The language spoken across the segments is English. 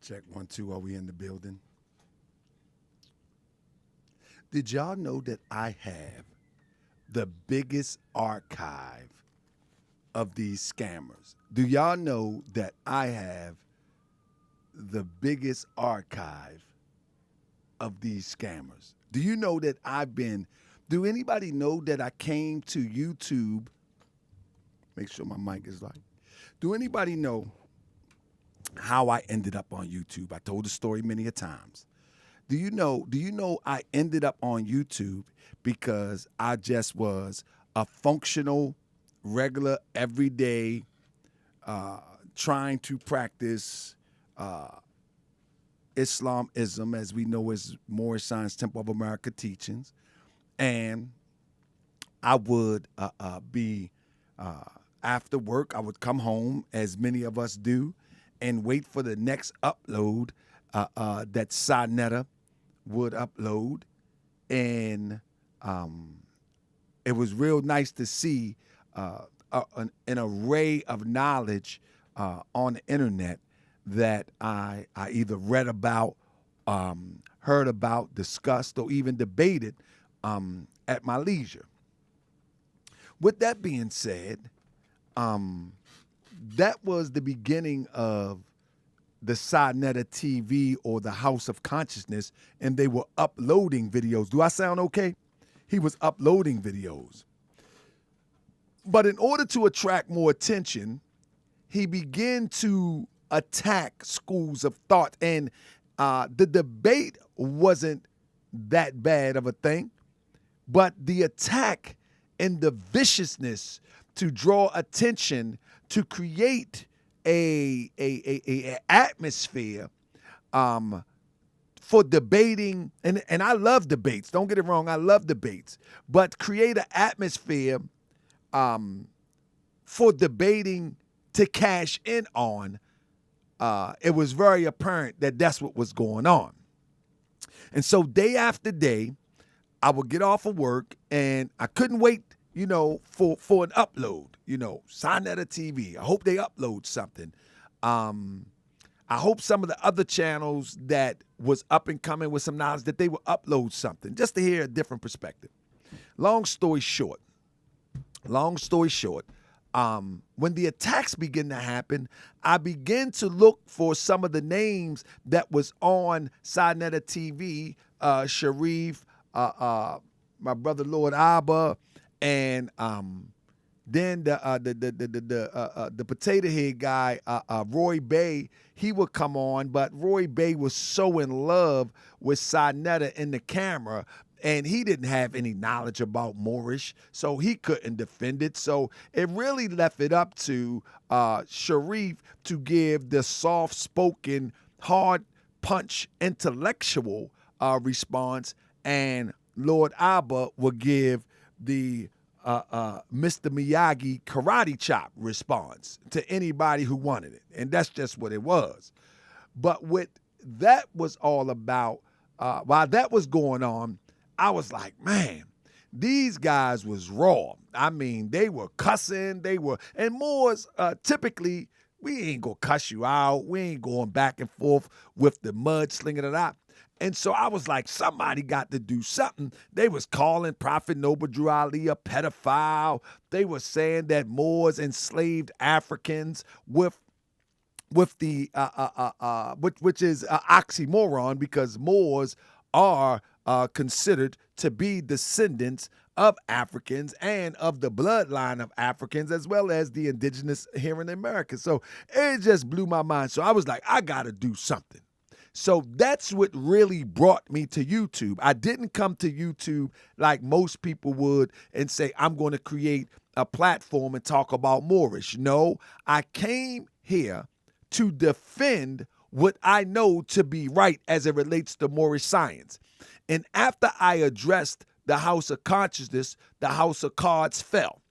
Check 1, 2. Are we in the building? Did y'all know that I have the biggest archive of these scammers? Do y'all know that I have the biggest archive of these scammers? Do you know that do anybody know that I came to YouTube? Make sure my mic is light. Do anybody know how I ended up on YouTube? I told the story many a times. Do you know I ended up on YouTube because I just was a functional, regular, everyday, trying to practice Islamism, as we know as Moorish Science Temple of America teachings. And I would be, after work, I would come home, as many of us do, and wait for the next upload that SADDENED would upload. And it was real nice to see an array of knowledge on the internet that I either read about, heard about, discussed, or even debated at my leisure. With that being said, that was the beginning of the SADDENED TV, or the House of Consciousness, and they were uploading videos. Do I sound okay? He was uploading videos. But in order to attract more attention, he began to attack schools of thought. And the debate wasn't that bad of a thing, but the attack and the viciousness to draw attention, to create a atmosphere for debating, and I love debates. Don't get it wrong, I love debates, but create an atmosphere for debating to cash in on. It was very apparent that that's what was going on. And so day after day, I would get off of work and I couldn't wait, for an upload, SADDENED TV. I hope they upload something. I hope some of the other channels that was up and coming with some knowledge, that they would upload something just to hear a different perspective. Long story short, when the attacks began to happen, I began to look for some of the names that was on SADDENED TV, Sharif, my brother Lord Abba, and then the potato head guy, Roy Bay. He would come on, but Roy Bay was so in love with SADDENED in the camera, and he didn't have any knowledge about Moorish, so he couldn't defend it. So it really left it up to Sharif to give the soft-spoken, hard-punch, intellectual response, and Lord Abba would give the Mr. Miyagi karate chop response to anybody who wanted it. And that's just what it was. But what that was all about, while that was going on, I was like, man, these guys was raw. I mean, they were cussing, and Moors, typically, we ain't gonna cuss you out. We ain't going back and forth with the mud slinging it out. And so I was like, somebody got to do something. They was calling Prophet Noble Drew Ali a pedophile. They were saying that Moors enslaved Africans with the which is an oxymoron, because Moors are considered to be descendants of Africans and of the bloodline of Africans, as well as the indigenous here in America. So it just blew my mind. So I was like, I got to do something. So that's what really brought me to YouTube. I didn't come to YouTube like most people would and say, I'm going to create a platform and talk about Moorish. No, I came here to defend what I know to be right as it relates to Moorish science. And after I addressed the House of Consciousness, the House of Cards fell.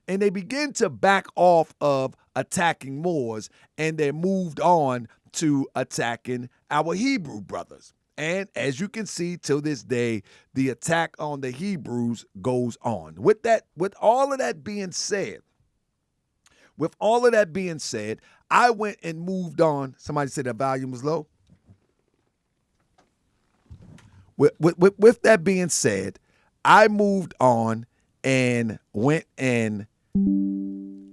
And they began to back off of attacking Moors, and they moved on to attacking our Hebrew brothers. And as you can see, till this day, the attack on the Hebrews goes on. With all of that being said, I went and moved on. Somebody said that volume was low. with that being said, I moved on and went and,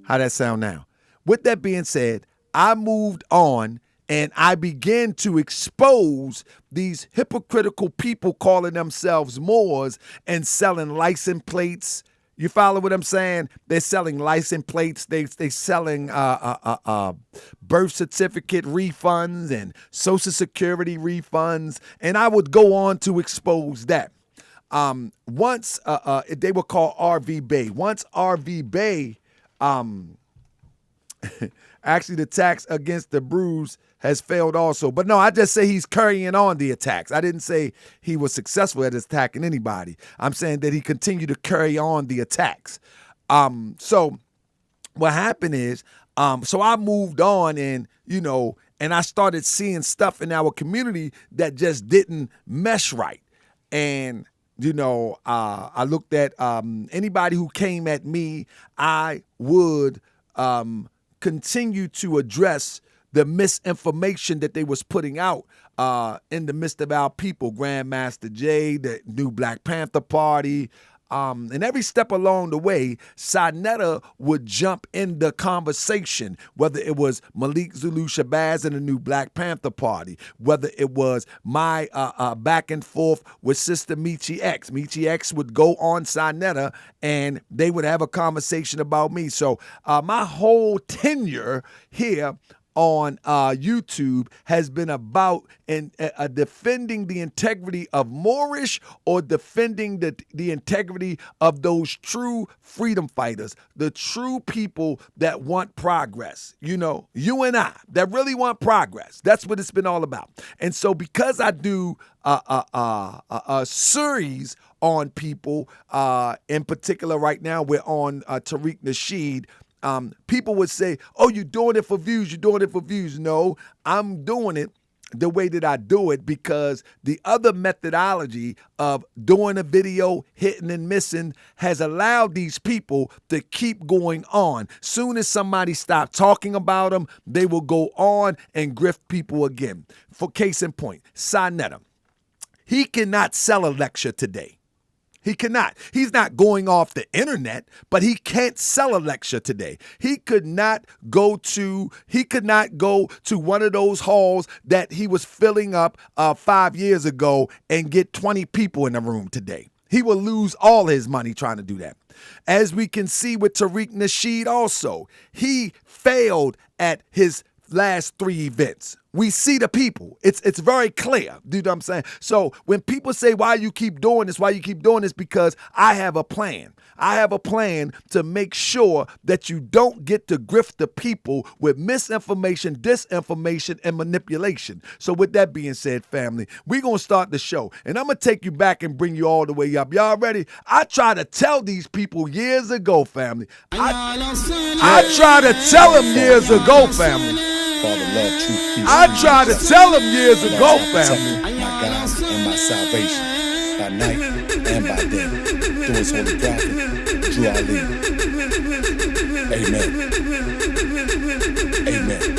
how that sound now? With that being said, I moved on and I began to expose these hypocritical people calling themselves Moors and selling license plates. You follow what I'm saying? They're selling license plates. They selling birth certificate refunds and Social Security refunds. And I would go on to expose that. Once they were called RV Bay. Once RV Bay, actually the tax against the Brews has failed also. But no, I just say he's carrying on the attacks. I didn't say he was successful at attacking anybody. I'm saying that he continued to carry on the attacks. So what happened is, so I moved on and, and I started seeing stuff in our community that just didn't mesh right. And, I looked at anybody who came at me, I would continue to address the misinformation that they was putting out in the midst of our people. Grandmaster Jay, the new Black Panther Party, and every step along the way, SADDENED would jump in the conversation, whether it was Malik Zulu Shabazz and the new Black Panther Party, whether it was my back and forth with Sister Michi X. Michi X would go on SADDENED and they would have a conversation about me. So my whole tenure here on YouTube has been about defending the integrity of Moorish or defending the integrity of those true freedom fighters, the true people that want progress. You and I, that really want progress. That's what it's been all about. And so because I do a series on people, in particular right now we're on Tariq Nasheed, people would say, oh, you're doing it for views, you're doing it for views. No, I'm doing it the way that I do it because the other methodology of doing a video, hitting and missing, has allowed these people to keep going on. Soon as somebody stops talking about them, they will go on and grift people again. For case in point, SADDENED. He cannot sell a lecture today. He cannot. He's not going off the internet, but he can't sell a lecture today. He could not go to one of those halls that he was filling up 5 years ago and get 20 people in the room today. He will lose all his money trying to do that. As we can see with Tariq Nasheed also, he failed at his last 3 events. We see the people. It's very clear. Do you know what I'm saying? So when people say, why you keep doing this, because I have a plan. I have a plan to make sure that you don't get to grift the people with misinformation, disinformation, and manipulation. So with that being said, family, we're going to start the show. And I'm going to take you back and bring you all the way up. Y'all ready? I tried to tell these people years ago, family. I tried to tell them years ago, family. Father, love, truth, peace. I tried to tell them years ago, family. My God and my salvation, by night and by day. Through his holy prophet, Drew Ali. Amen. Amen.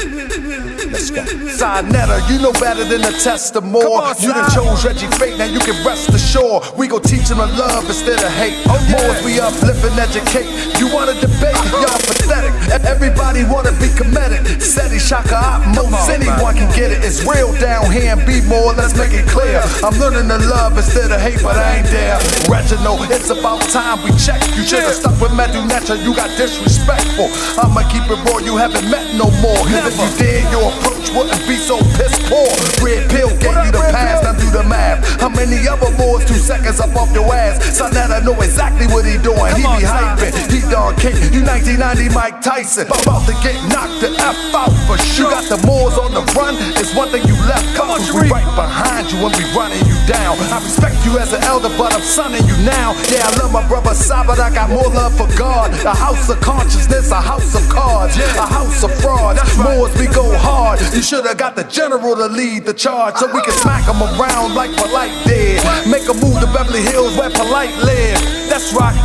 Let's go. SADDENED, you know better than to test the more. You done chose Reggie Fate, now you can rest assured. We gon' teach them to love instead of hate. More we uplift and educate. You wanna debate? Y'all pathetic. Everybody wanna be comedic. Steady shaka most anyone can get it. It's real down here and be more. Let's make it clear. I'm learning to love instead of hate, but I ain't there. Reginald, it's about time we check. You should've stuck with Medunetra, you got disrespectful. I'ma keep it raw, you haven't met no more. Cause if you did, your approach wouldn't be so piss poor. Red pill gave you the pass, now do the math. How many other boys 2 seconds up off your ass? SADDENED know exactly what he doing. He be hyping, he Don King. You 1990 Mike Tyson, about to get knocked the F out for sure. You got the Moors on the run, it's one thing you left. Come on, we right behind you when we running you down. I respect you as an elder, but I'm sonning you now. Yeah, I love my brother Sai, but I got more love for God. A house of consciousness, a house of cards, a house of frauds. Moors, we go hard. You should've got the general to lead the charge, so we can smack them around like Polight did. Make a move to Beverly Hills where Polight live. That's right.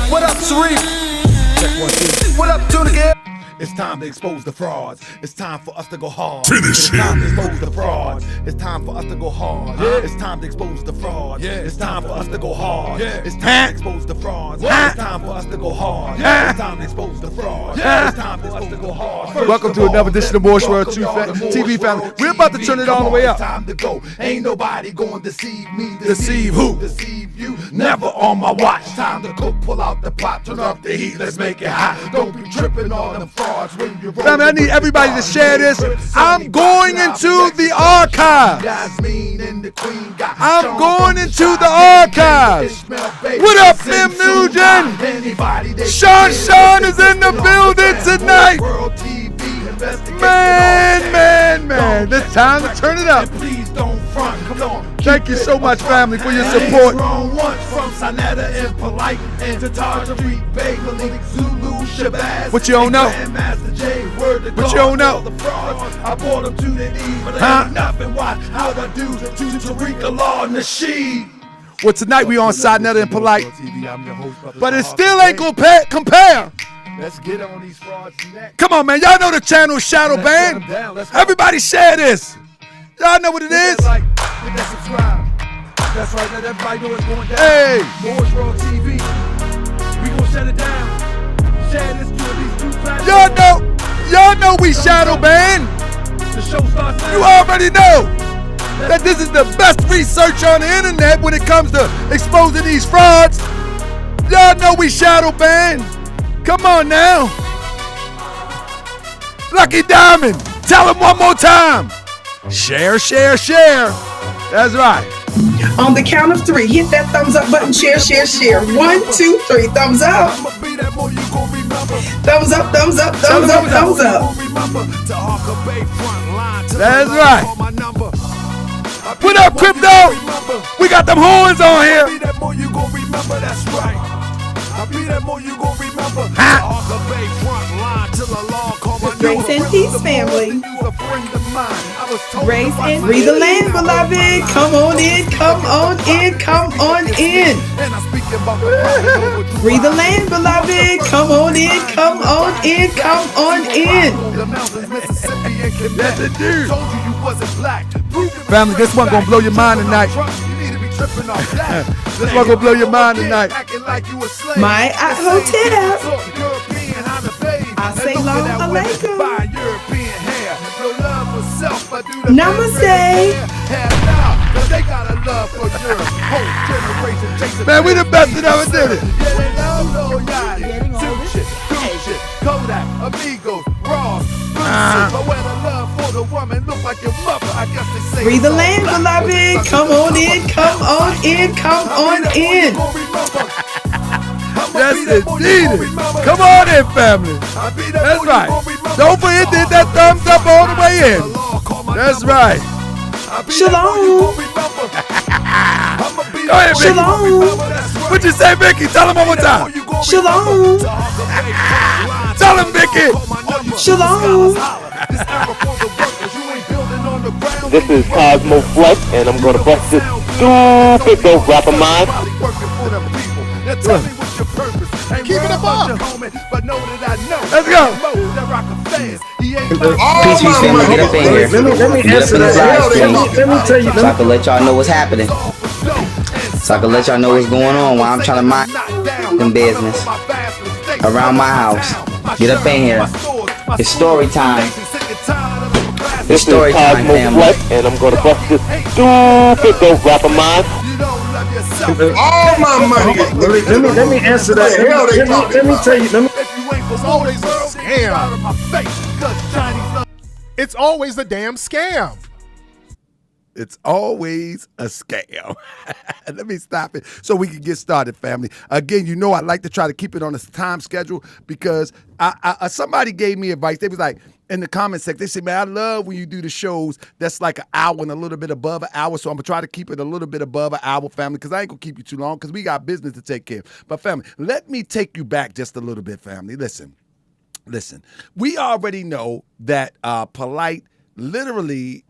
What up, Sharif? Check 1, 2. What up, Tunica? It's time to expose the frauds. It's time for us to go hard. Finish It's time to him. expose the frauds. It's time for us to go hard. It's time to expose the frauds. It's time for us to go hard. It's time to expose the frauds. It's time for us to go hard. It's time to expose the frauds. It's time for us to go hard. Welcome to another edition of Moorish World TV family. We're about to turn it all the way up. Time to go. Ain't nobody going to deceive me. Deceive who? Deceive you. Never on my watch. Time to go pull out the pot. Turn up the heat. Let's make it hot. Don't be tripping on them frauds when you roll. I need everybody to share this. I'm going into the archives. I'm going into the archives. What up, Mim Nugent? Sean is in the building tonight. Man, it's time to turn it up. Thank you so much, family, for your support. From Sonetta and Polight and Taharkabey, Zulu, Shabazz. What you don't know? What you don't know? I brought them to the knee, but ain't nothing. Watch how I do to Tariq Law Nasheed. Well, tonight we on SADDENED and Polight, but it still ain't gonna compare. Let's get on these frauds next. Come on, man. Y'all know the channel Shadow Band. Everybody share this. Y'all know what it is. Hit that subscribe. That's right. Let everybody know what's going down. Hey. Moorish World TV. We gonna shut it down. Share this to at least 2 platforms. Y'all know we Shadow Band. The show starts now. You already know that this is the best research on the internet when it comes to exposing these frauds. Y'all know we Shadow Band. Come on now. Lucky Diamond, tell him one more time. Share. That's right. On the count of 3, hit that thumbs up button, share. 1, 2, 3, thumbs up. Thumbs up. That's right. What up, Crypto? We got them horns on here. Grace and peace, family. Grace and free the land, beloved. Come on in. Free the land, beloved. Come on in. That's it, dude. Family, this one gonna blow your mind tonight. This one gonna blow your mind tonight. My hotel. Assalamu alaikum. Namaste. Man, we the best that ever did it. Kodak, Amigos, Ross, free the land, beloved. Come on in. Yes, indeed. Come on in, family. That's right. Don't forget to hit that thumbs up all the way in. That's right. Shalom. Go ahead, Vicky. Shalom. What you say, Vicky? Tell him one more time. Shalom. Tell him, Vicky. Shalom. This is Cosmo Flex, and I'm gonna bust this stupid dope rap of mine. Keep it up. Let's go. Peace, family. Get up in here. Let me answer that. Let me tell you. So I can let y'all know what's happening. So I can let y'all know what's going on while I'm trying to mind some business around my house. Get up in here. It's story time. This is Cosmo Flex, and I'm gonna bust this stupid dope rap of mine. All my money. Let me answer that. Let me tell you. It's always a damn scam. It's always a scam. Let me stop it so we can get started, family. Again, you know I like to try to keep it on a time schedule because somebody gave me advice. They was like, in the comment section, they said, man, I love when you do the shows that's like an hour and a little bit above an hour, so I'm going to try to keep it a little bit above an hour, family, because I ain't going to keep you too long because we got business to take care of. But, family, let me take you back just a little bit, family. Listen. We already know that Polight literally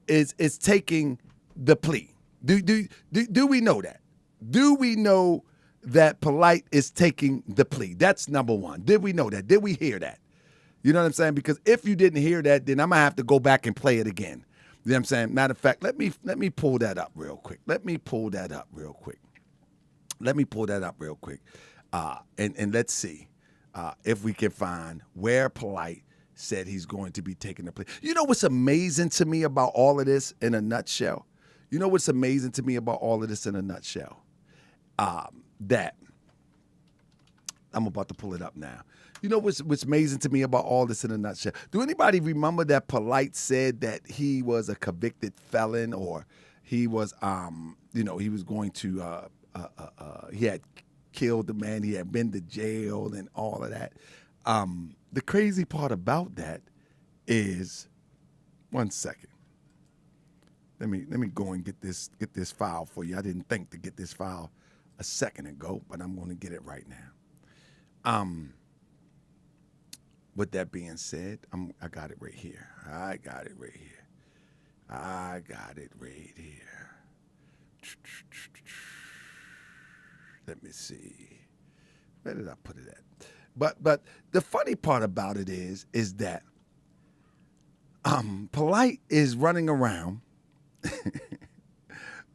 is taking the plea. Do we know that? Do we know that Polight is taking the plea. That's number one. Did we know that? Did we hear that? You know what I'm saying? Because if you didn't hear that, then I'm going to have to go back and play it again. You know what I'm saying? Matter of fact, let me pull that up real quick. And let's see if we can find where Polight said he's going to be taking the plea. You know what's amazing to me about all of this in a nutshell? That I'm about to pull it up now. You know what's amazing to me about all this in a nutshell? Do anybody remember that Polight said that he was a convicted felon, or he was, he was going to, he had killed the man, he had been to jail and all of that. The crazy part about that is, one second. Let me go and get this file for you. I didn't think to get this file a second ago, but I'm going to get it right now. With that being said, I got it right here. Let me see. Where did I put it at? But the funny part about it is that Polight is running around.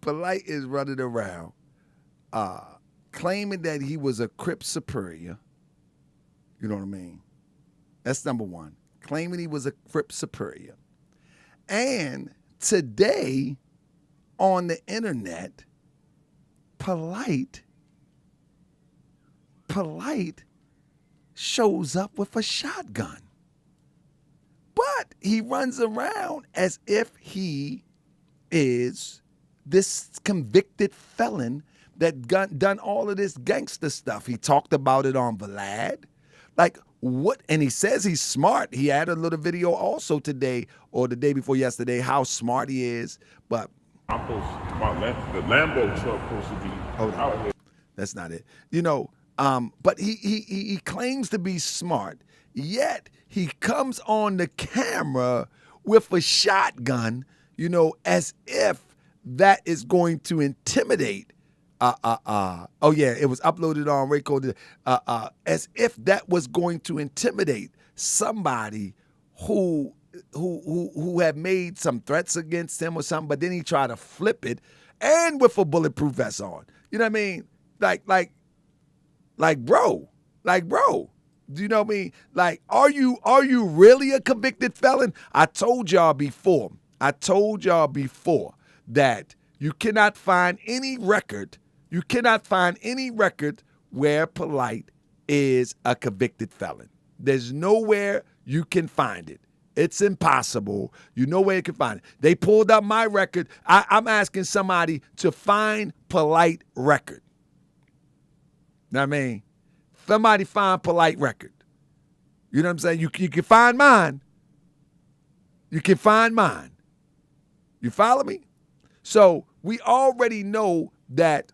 Polight is running around claiming that he was a Crip superior. You know what I mean? That's number one. Claiming he was a Crip superior. And today on the internet, Polight shows up with a shotgun. But he runs around as if he is this convicted felon that done all of this gangster stuff. He talked about it on Vlad. Like, what? And he says he's smart. He had a little video also today or the day before yesterday how smart he is. But the Lambo truck supposed to be out here. That's not it. But he claims to be smart, yet he comes on the camera with a shotgun, as if that is going to intimidate. It was uploaded on Rayco. As if that was going to intimidate somebody who had made some threats against him or something, but then he tried to flip it, and with a bulletproof vest on. You know what I mean? Like, bro. Do you know what I mean? Like, are you really a convicted felon? I told y'all before that you cannot find any record. You cannot find any record where Polight is a convicted felon. There's nowhere you can find it. It's impossible. You know where you can find it. They pulled up my record. I'm asking somebody to find Polight record. Know what I mean? Somebody find Polight record. You know what I'm saying? You can find mine. You can find mine. You follow me? So we already know that,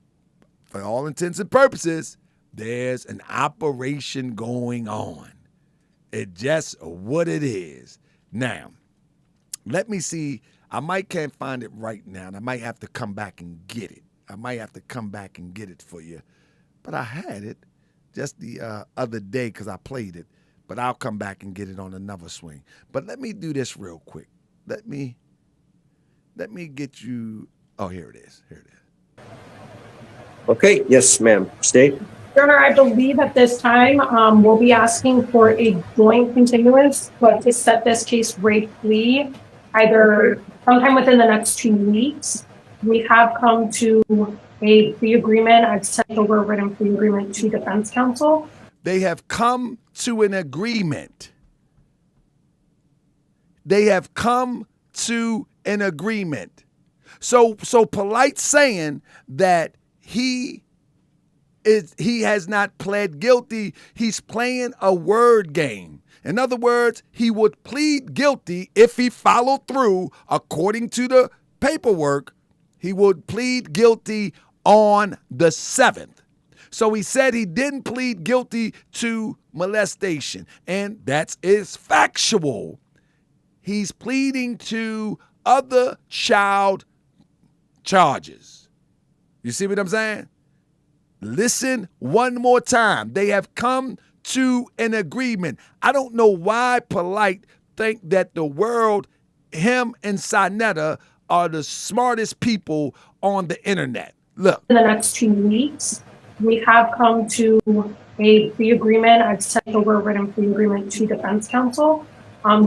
for all intents and purposes, there's an operation going on. It's just what it is. Now, let me see. I can't find it right now, and I might have to come back and get it. For you. But I had it just the other day because I played it. But I'll come back and get it on another swing. But let me do this real quick. Let me get you. Oh, here it is. Okay. Yes, ma'am. State. Your Honor, I believe at this time we'll be asking for a joint continuance, but to set this case rate plea either sometime within the next 2 weeks. We have come to a plea agreement. I've sent over a written plea agreement to defense counsel. They have come to an agreement. So Polight saying that he has not pled guilty. He's playing a word game. In other words, he would plead guilty if he followed through according to the paperwork. He would plead guilty on the 7th. So he said he didn't plead guilty to molestation, and that is factual. He's pleading to other child charges. You see what I'm saying? Listen one more time. They have come to an agreement. I don't know why Polight think that the world, him and SADDENED are the smartest people on the internet. Look. In the next 2 weeks, we have come to a plea agreement. I've sent over a written plea agreement to defense counsel.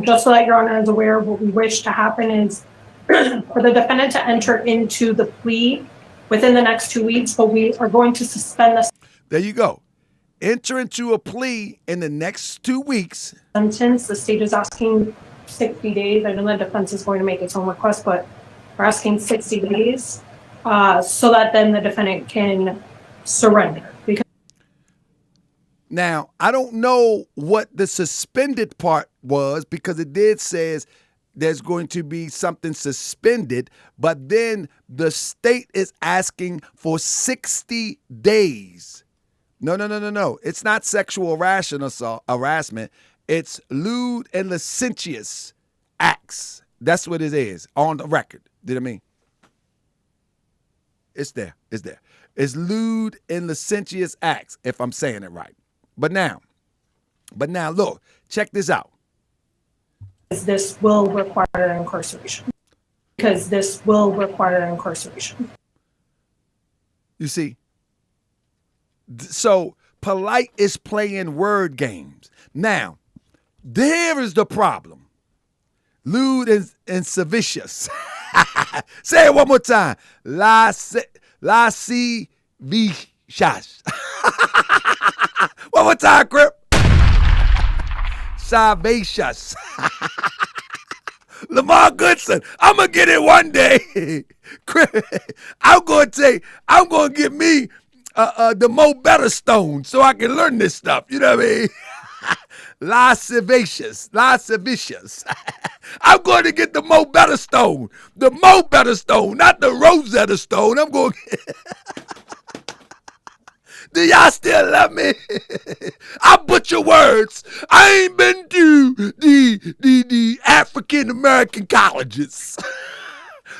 Just so that Your Honor is aware, what we wish to happen is for the defendant to enter into the plea within the next 2 weeks, but we are going to suspend the There you go. Enter into a plea in the next 2 weeks. sentence. The state is asking 60 days. I know the defense is going to make its own request, but we're asking 60 days so that then the defendant can surrender. Because now, I don't know what the suspended part was because it did says there's going to be something suspended, but then the state is asking for 60 days. No. It's not sexual harassment. It's lewd and licentious acts. That's what it is on the record. Did I mean? It's there. It's lewd and licentious acts, if I'm saying it right. But now, look, check this out. this will require incarceration. Because this will require incarceration. You see? So Polight is playing word games. Now, there is the problem. Lewd and lascivious. Say it one more time. Lascivious. One more time, Crip. Salvacious. Lamar Goodson. I'm going to get it one day. I'm going to get me the Mo Better Stone so I can learn this stuff. You know what I mean? Lascivious. I'm going to get the Mo Better Stone. The Mo Better Stone, not the Rosetta Stone. I'm going to get... Do y'all still love me? I butcher words. I ain't been to the African American colleges.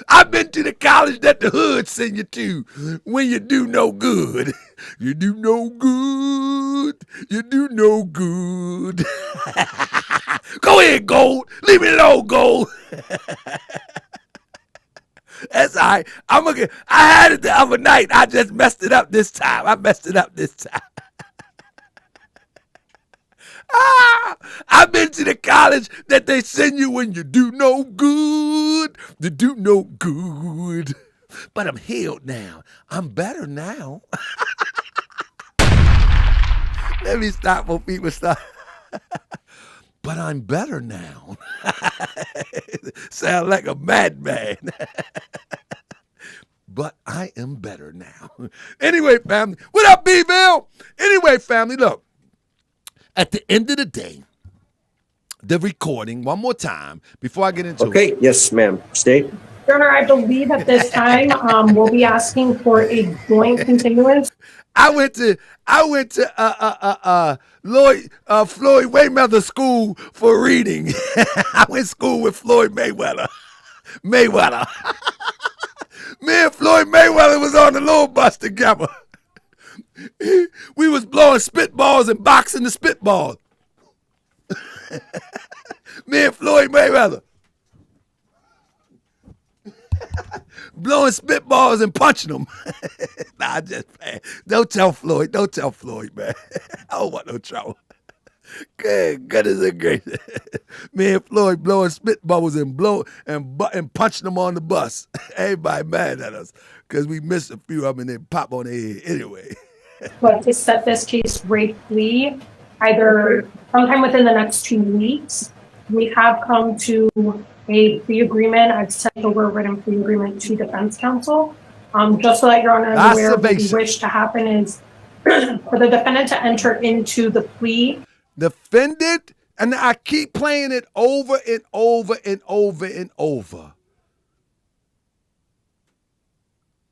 I've been to the college that the hood send you to when you do no good. You do no good. You do no good. Go ahead, Gold. Leave me alone, Gold. That's all right. I had it the other night. I just messed it up this time. I've been to the college that they send you when you do no good. To do no good. But I'm healed now. I'm better now. Let me stop when people start. But I'm better now. Sound like a madman. But I am better now. Anyway, family. What up, B-Bill? Anyway, family, look. At the end of the day, the recording, one more time, before I get into it. Okay, yes, ma'am. State. Your Honor, I believe at this time we'll be asking for a joint continuance. I went to Floyd Mayweather school for reading. I went to school with Floyd Mayweather. Me and Floyd Mayweather was on the little bus together. We was blowing spitballs and boxing the spitballs. Me and Floyd Mayweather. Blowing spitballs and punching them. Nah, just man. Don't tell Floyd, man. I don't want no trouble. Goodness and gracious. Me and Floyd blowing spitballs and punching them on the bus. Everybody mad at us because we missed a few of them and they pop on their head anyway. But to set this case rate plea, either sometime within the next 2 weeks, we have come to a plea agreement. I've sent over a written plea agreement to defense counsel. Just so that Your Honor is aware, what we wish to happen is for the defendant to enter into the plea. Defendant, and I keep playing it over and over and over and over.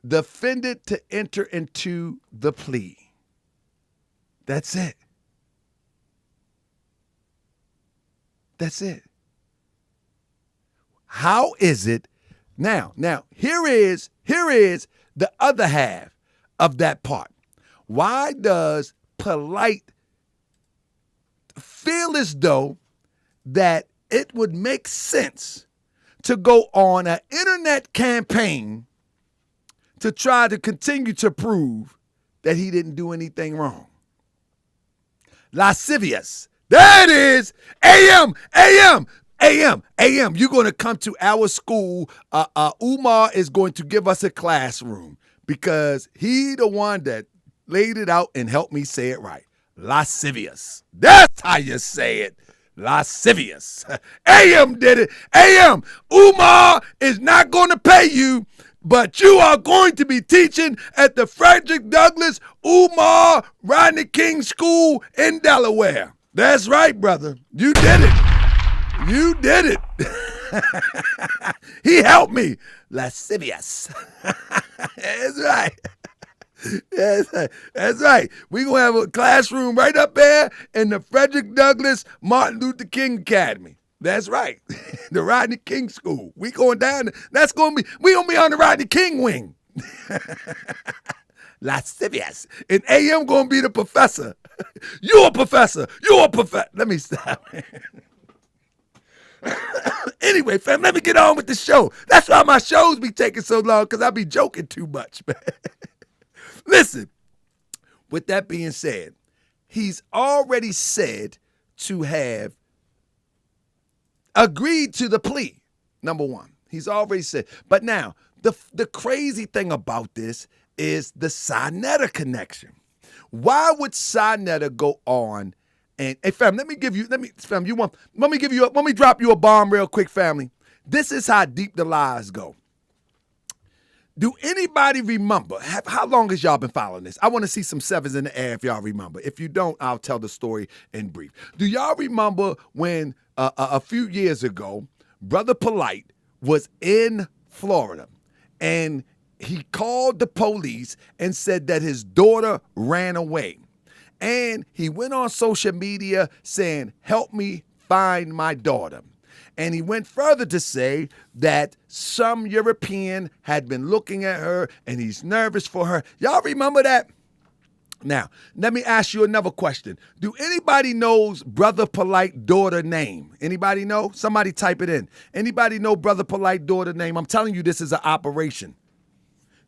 Defendant to enter into the plea. That's it. That's it. How is it now? Here is the other half of that part. Why does Polight feel as though that it would make sense to go on an internet campaign to try to continue to prove that he didn't do anything wrong? Lascivious. There it is. AM. You're going to come to our school. Umar is going to give us a classroom because he the one that laid it out and helped me say it right. Lascivious. That's how you say it. Lascivious. AM did it. AM. Umar is not going to pay you, but you are going to be teaching at the Frederick Douglass Umar Rodney King School in Delaware. That's right, brother. You did it. You did it. He helped me. Lascivious. That's right. That's right. We're going to have a classroom right up there in the Frederick Douglass Martin Luther King Academy. That's right. The Rodney King School. We going down. We're going to be on the Rodney King wing. Lascivious. And AM going to be the professor. You a professor. Let me stop. Anyway, fam, let me get on with the show. That's why my shows be taking so long, because I be joking too much, man. Listen, with that being said, he's already said to have agreed to the plea, number one. He's already said. But now, the crazy thing about this is the SADDENED connection. Why would SADDENED go on and, hey, fam, let me drop you a bomb real quick, family. This is how deep the lies go. Do anybody remember, how long has y'all been following this? I want to see some sevens in the air if y'all remember. If you don't, I'll tell the story in brief. Do y'all remember when a few years ago, Brother Polight was in Florida and he called the police and said that his daughter ran away? And he went on social media saying, help me find my daughter. And he went further to say that some European had been looking at her and he's nervous for her. Y'all remember that? Now, let me ask you another question. Do anybody knows Brother Polight daughter name? Anybody know? Somebody type it in. Anybody know Brother Polight daughter name? I'm telling you, this is an operation.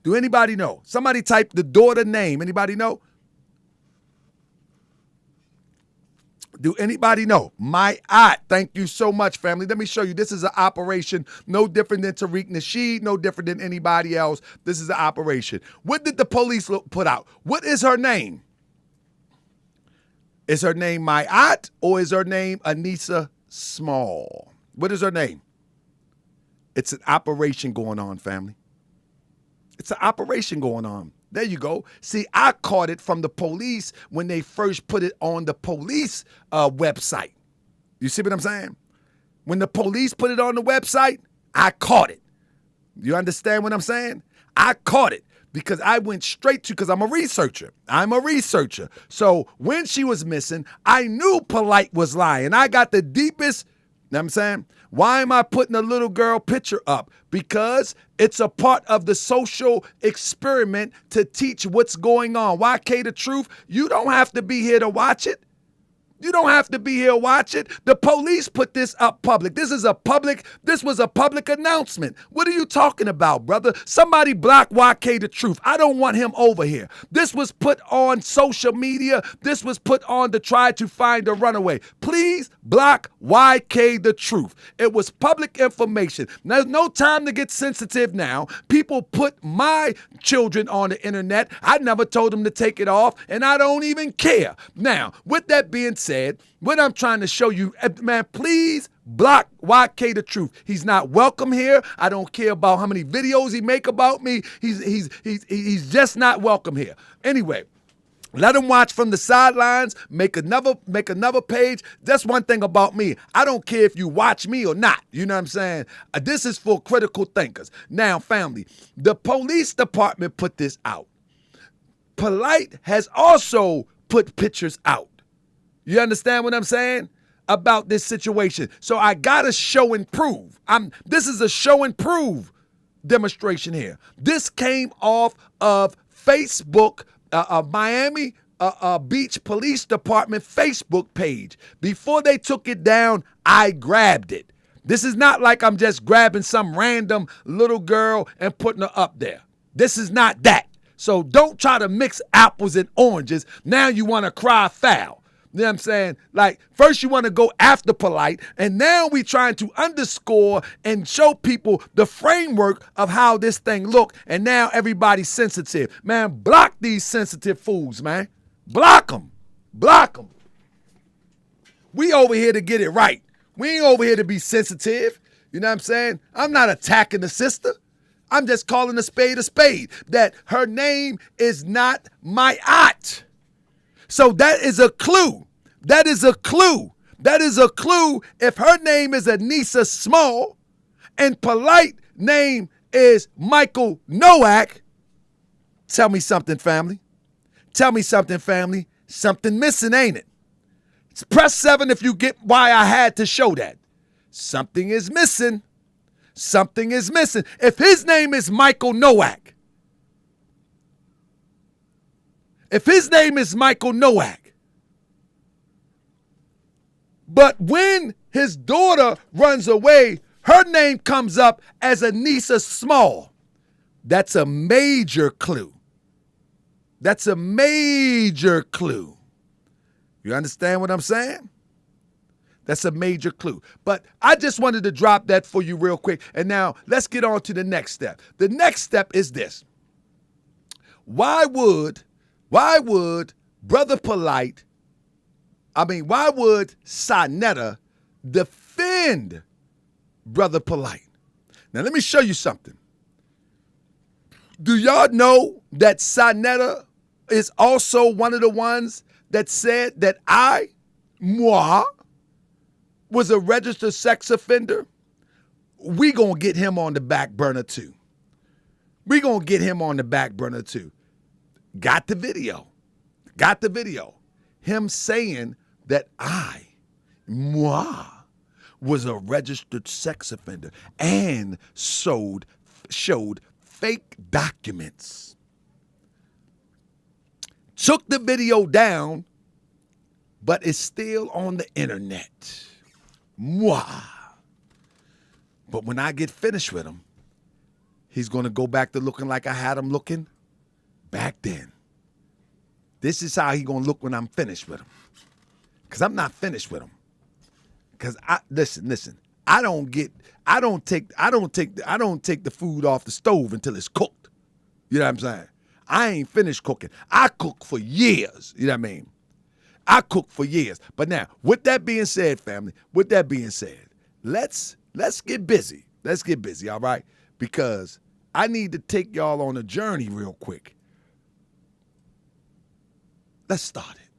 Do anybody know? Somebody type the daughter name. Anybody know? Do anybody know? My aunt. Thank you so much, family. Let me show you. This is an operation no different than Tariq Nasheed, no different than anybody else. This is an operation. What did the police put out? What is her name? Is her name My Aunt or is her name Anissa Small? What is her name? It's an operation going on, family. It's an operation going on. There you go. See, I caught it from the police when they first put it on the police website. You see what I'm saying? When the police put it on the website, I caught it. You understand what I'm saying? I caught it because I went straight to, because I'm a researcher. So when she was missing, I knew Polight was lying. I got the deepest, you know what I'm saying? Why am I putting a little girl picture up? Because it's a part of the social experiment to teach what's going on. YK the truth, you don't have to be here to watch it. You don't have to be here to watch it. The police put this up public. This was a public announcement. What are you talking about, brother? Somebody block YK the truth. I don't want him over here. This was put on social media. This was put on to try to find a runaway. Please block YK the truth. It was public information. There's no time to get sensitive now. People put my children on the internet. I never told them to take it off, and I don't even care. Now, with that being said, what I'm trying to show you, man, please block YK the truth. He's not welcome here. I don't care about how many videos he make about me. He's just not welcome here. Anyway, let him watch from the sidelines. Make another page. That's one thing about me. I don't care if you watch me or not. You know what I'm saying? This is for critical thinkers. Now, family, the police department put this out. Polight has also put pictures out. You understand what I'm saying about this situation? So I gotta show and prove. This is a show and prove demonstration here. This came off of Facebook Miami Beach Police Department Facebook page. Before they took it down, I grabbed it. This is not like I'm just grabbing some random little girl and putting her up there. This is not that. So don't try to mix apples and oranges. Now you want to cry foul. You know what I'm saying? Like, first you want to go after Polight, and now we trying to underscore and show people the framework of how this thing look, and now everybody's sensitive. Man, block these sensitive fools, man. Block them. Block them. We over here to get it right. We ain't over here to be sensitive. You know what I'm saying? I'm not attacking the sister. I'm just calling a spade, that her name is not my aunt. So that is a clue. That is a clue. That is a clue. If her name is Anissa Small and Polight name is Michael Nowak, tell me something, family. Tell me something, family. Something missing, ain't it? Press 7 if you get why I had to show that. Something is missing. Something is missing. If his name is Michael Nowak, but when his daughter runs away, her name comes up as Anissa Small. That's a major clue. That's a major clue. You understand what I'm saying? That's a major clue. But I just wanted to drop that for you real quick. And now let's get on to the next step. The next step is this. Why would Brother Polight, why would SADDENED defend Brother Polight? Now let me show you something. Do y'all know that SADDENED is also one of the ones that said that moi, was a registered sex offender? We gonna get him on the back burner too. Got the video. Him saying that moi, was a registered sex offender and showed fake documents. Took the video down, but it's still on the internet. Moi. But when I get finished with him, he's going to go back to looking like I had him looking back then. This is how he's going to look when I'm finished with him. Because I'm not finished with him. Because listen, I don't take the food off the stove until it's cooked. You know what I'm saying? I ain't finished cooking. I cook for years. You know what I mean? I cook for years. But now, with that being said, family, let's get busy. Let's get busy, all right? Because I need to take y'all on a journey real quick. Let's start it.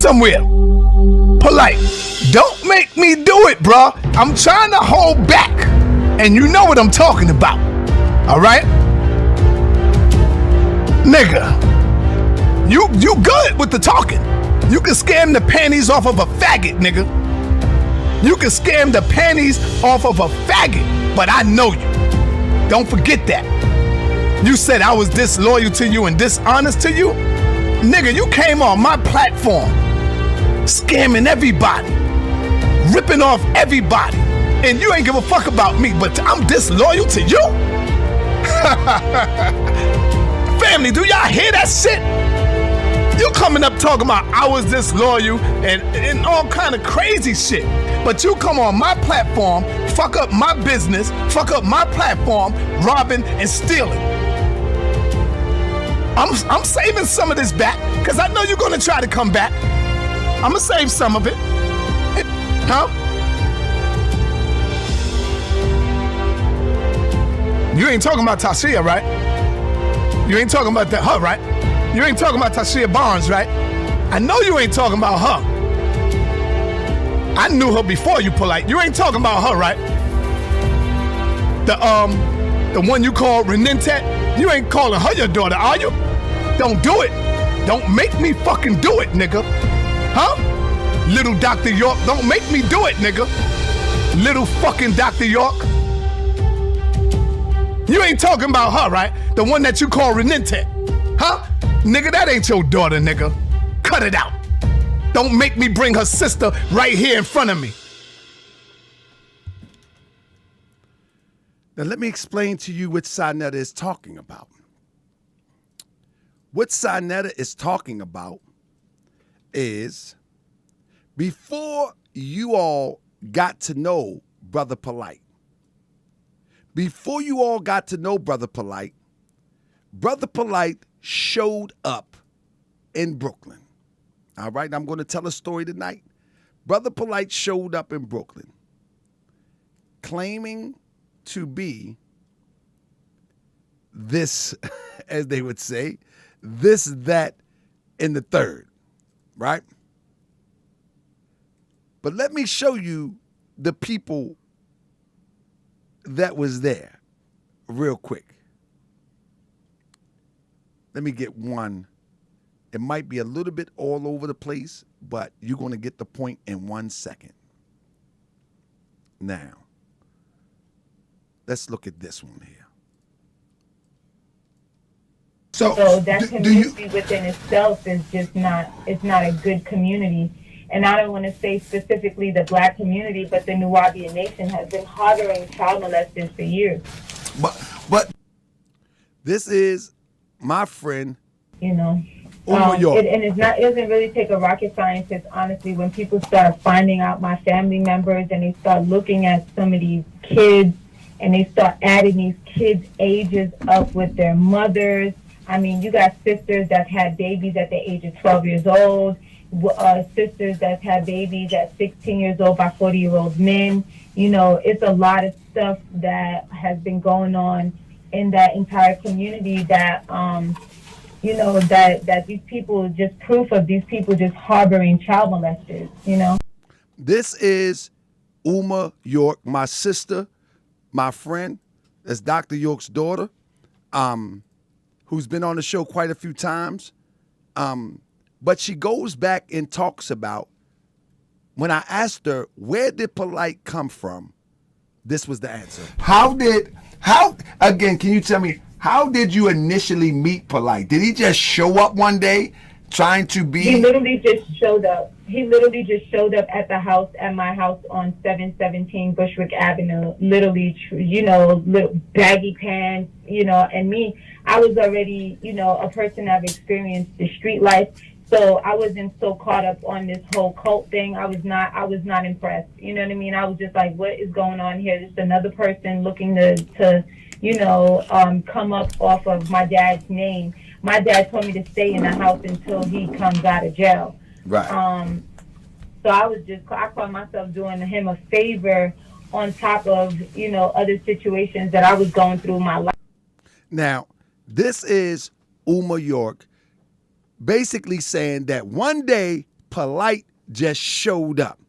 Somewhere. Polight. Don't make me do it, bro. I'm trying to hold back. And you know what I'm talking about. All right? Nigga. You good with the talking. You can scam the panties off of a faggot, nigga. You can scam the panties off of a faggot, but I know you. Don't forget that. You said I was disloyal to you and dishonest to you? Nigga, you came on my platform, scamming everybody, ripping off everybody, and you ain't give a fuck about me, but I'm disloyal to you? Family, do y'all hear that shit? You coming up talking about I was disloyal and all kind of crazy shit. But you come on my platform, fuck up my business, fuck up my platform, robbing and stealing. I'm saving some of this back, because I know you're going to try to come back. I'm going to save some of it. Huh? You ain't talking about Tashia, right? You ain't talking about her, right? You ain't talking about Tashia Barnes, right? I know you ain't talking about her. I knew her before you, Polight. You ain't talking about her, right? The one you call Renentet? You ain't calling her your daughter, are you? Don't do it. Don't make me fucking do it, nigga. Huh? Little Dr. York, don't make me do it, nigga. Little fucking Dr. York. You ain't talking about her, right? The one that you call Renentet. Huh? Nigga, that ain't your daughter, nigga. Cut it out. Don't make me bring her sister right here in front of me. Now let me explain to you what SADDENED is talking about. What SADDENED is talking about is before you all got to know Brother Polight, before you all got to know Brother Polight showed up in Brooklyn. All right, I'm going to tell a story tonight. Brother Polight showed up in Brooklyn claiming to be this, as they would say, this, that, and the third, right? But let me show you the people that was there real quick. Let me get one. It might be a little bit all over the place, but you're going to get the point in 1 second. Now, let's look at this one here. So that community within itself is just not, it's not a good community. And I don't want to say specifically the black community, but the Nubian nation has been harboring child molesters for years. But this is my friend, you know. And it doesn't really take a rocket scientist, honestly, when people start finding out my family members and they start looking at some of these kids and they start adding these kids' ages up with their mothers. I mean, you got sisters that had babies at the age of 12 years old, sisters that had babies at 16 years old by 40-year-old men. You know, it's a lot of stuff that has been going on in that entire community that, you know, that these people, just proof of these people just harboring child molesters, you know. This is Uma York, my sister, my friend. That's Dr. York's daughter, who's been on the show quite a few times. But she goes back and talks about, when I asked her, where did Polight come from? This was the answer. Again, can you tell me, how did you initially meet Polight? Did he just show up one day trying to be? He literally just showed up. He literally just showed up at the house, at my house on 717 Bushwick Avenue. Literally, you know, little baggy pants, you know, and me, I was already, you know, a person that experienced the street life. So I wasn't so caught up on this whole cult thing. I was not impressed. You know what I mean? I was just like, what is going on here? Just another person looking to you know, come up off of my dad's name. My dad told me to stay in the house until he comes out of jail. Right. So I called myself doing him a favor on top of, you know, other situations that I was going through in my life. Now, this is Uma York basically saying that one day Polight just showed up.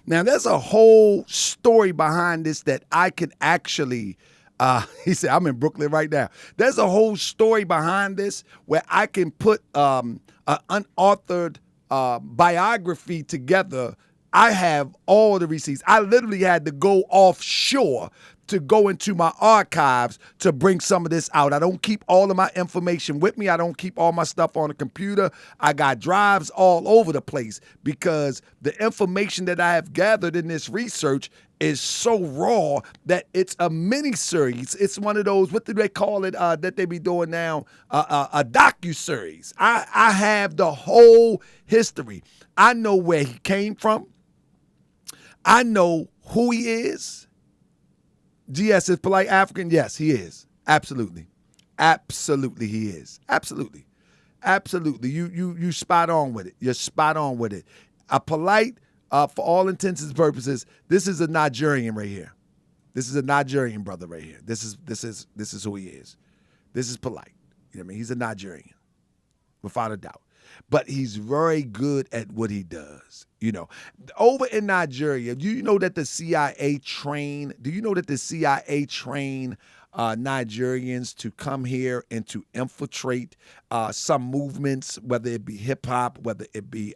Now, there's a whole story behind this that I could actually, he said, I'm in Brooklyn right now. There's a whole story behind this where I can put an unauthored biography together. I have all the receipts. I literally had to go offshore to go into my archives to bring some of this out. I don't keep all of my information with me. I don't keep all my stuff on the computer. I got drives all over the place because the information that I have gathered in this research is so raw that it's a mini-series. It's one of those, what do they call it, that they be doing now, a docu-series. I have the whole history. I know where he came from. I know who he is. GS, is Polight African? Yes, he is. Absolutely. Absolutely he is. Absolutely. Absolutely. You spot on with it. You're spot on with it. A Polight, for all intents and purposes, this is a Nigerian right here. This is a Nigerian brother right here. This is who he is. This is Polight. You know what I mean? He's a Nigerian, without a doubt. But he's very good at what he does. You know, over in Nigeria, do you know that the CIA train? Do you know that the CIA train Nigerians to come here and to infiltrate some movements, whether it be hip hop, whether it be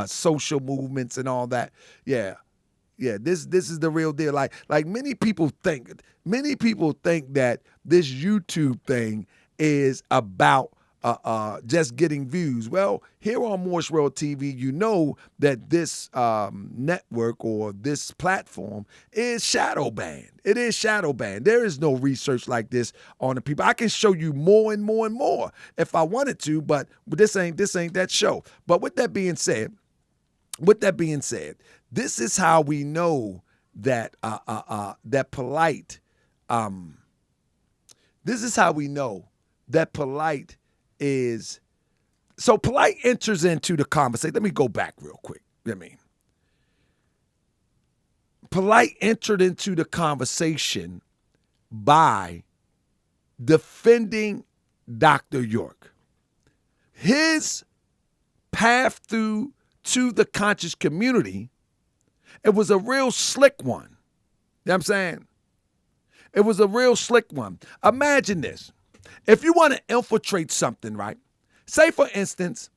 social movements and all that? Yeah. This is the real deal. Like many people think that this YouTube thing is about just getting views. Well, here on Moorish World TV, you know that this network or this platform is shadow banned. It is shadow banned. There is no research like this on the people. I can show you more and more and more if I wanted to, but this ain't that show. But with that being said, this is how we know that that Polight. This is how we know that Polight is. So Polight enters into the conversation. Let me go back real quick. Polight entered into the conversation by defending Dr. York. His path through to the conscious community, it was a real slick one. You know what I'm saying? It was a real slick one. Imagine this. If you want to infiltrate something, right? Say, for instance,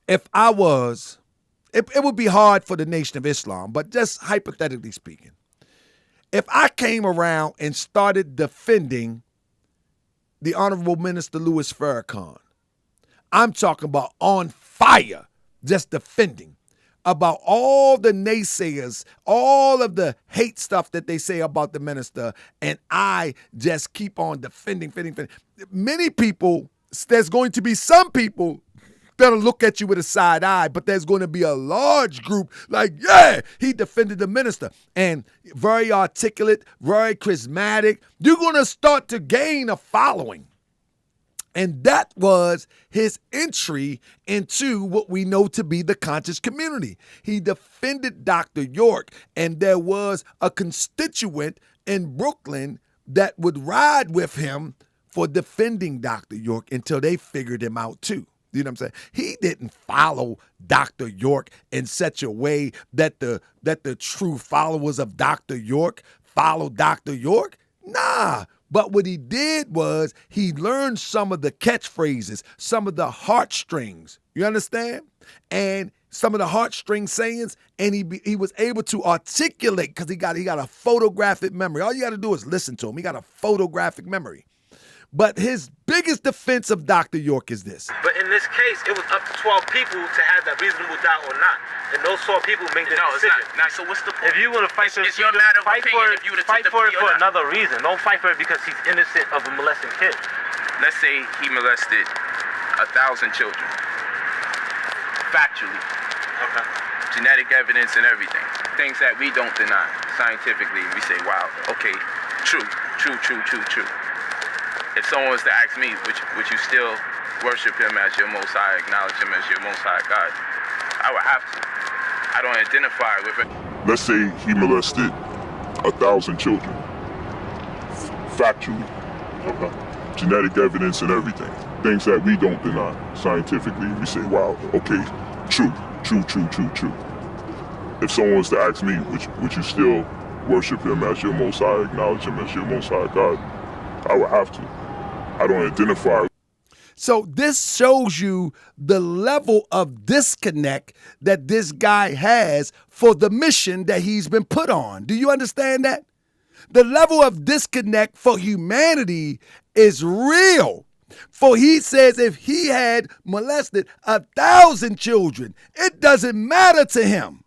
if I was, it would be hard for the Nation of Islam, but just hypothetically speaking, if I came around and started defending the Honorable Minister Louis Farrakhan, I'm talking about on fire, just defending about all the naysayers, all of the hate stuff that they say about the minister, and I just keep on defending. Many people, there's going to be some people that'll look at you with a side eye, but there's going to be a large group like, yeah, he defended the minister. And very articulate, very charismatic. You're going to start to gain a following. And that was his entry into what we know to be the conscious community. He defended Dr. York, and there was a constituent in Brooklyn that would ride with him for defending Dr. York until they figured him out too. You know what I'm saying? He didn't follow Dr. York in such a way that the true followers of Dr. York followed Dr. York. Nah. But what he did was he learned some of the catchphrases, some of the heartstrings. You understand? And some of the heartstring sayings, and he was able to articulate because he got a photographic memory. All you got to do is listen to him. He got a photographic memory. But his biggest defense of Dr. York is this. But in this case, it was up to 12 people to have that reasonable doubt or not. And those 12 people make the decision. It's not. So what's the point? If you want to fight for it, it's your matter of fight opinion for it, if you would have fight took for the it for plea or not. another reason. Don't fight for it because he's innocent of a molesting kid. Let's say he molested 1,000 children. Factually. Okay. Genetic evidence and everything. Things that we don't deny. Scientifically, we say, wow, okay, true. If someone was to ask me, would you still worship him as your Most High, acknowledge him as your Most High God? I would have to. I don't identify with it. Let's say he molested 1,000 children. Factually. Okay. Genetic evidence and everything. Things that we don't deny. Scientifically, we say, wow, okay, true. If someone was to ask me, would you still worship him as your Most High, acknowledge him as your Most High God? I would have to. I don't identify. So this shows you the level of disconnect that this guy has for the mission that he's been put on. Do you understand that? The level of disconnect for humanity is real. For he says if he had molested 1,000 children, it doesn't matter to him.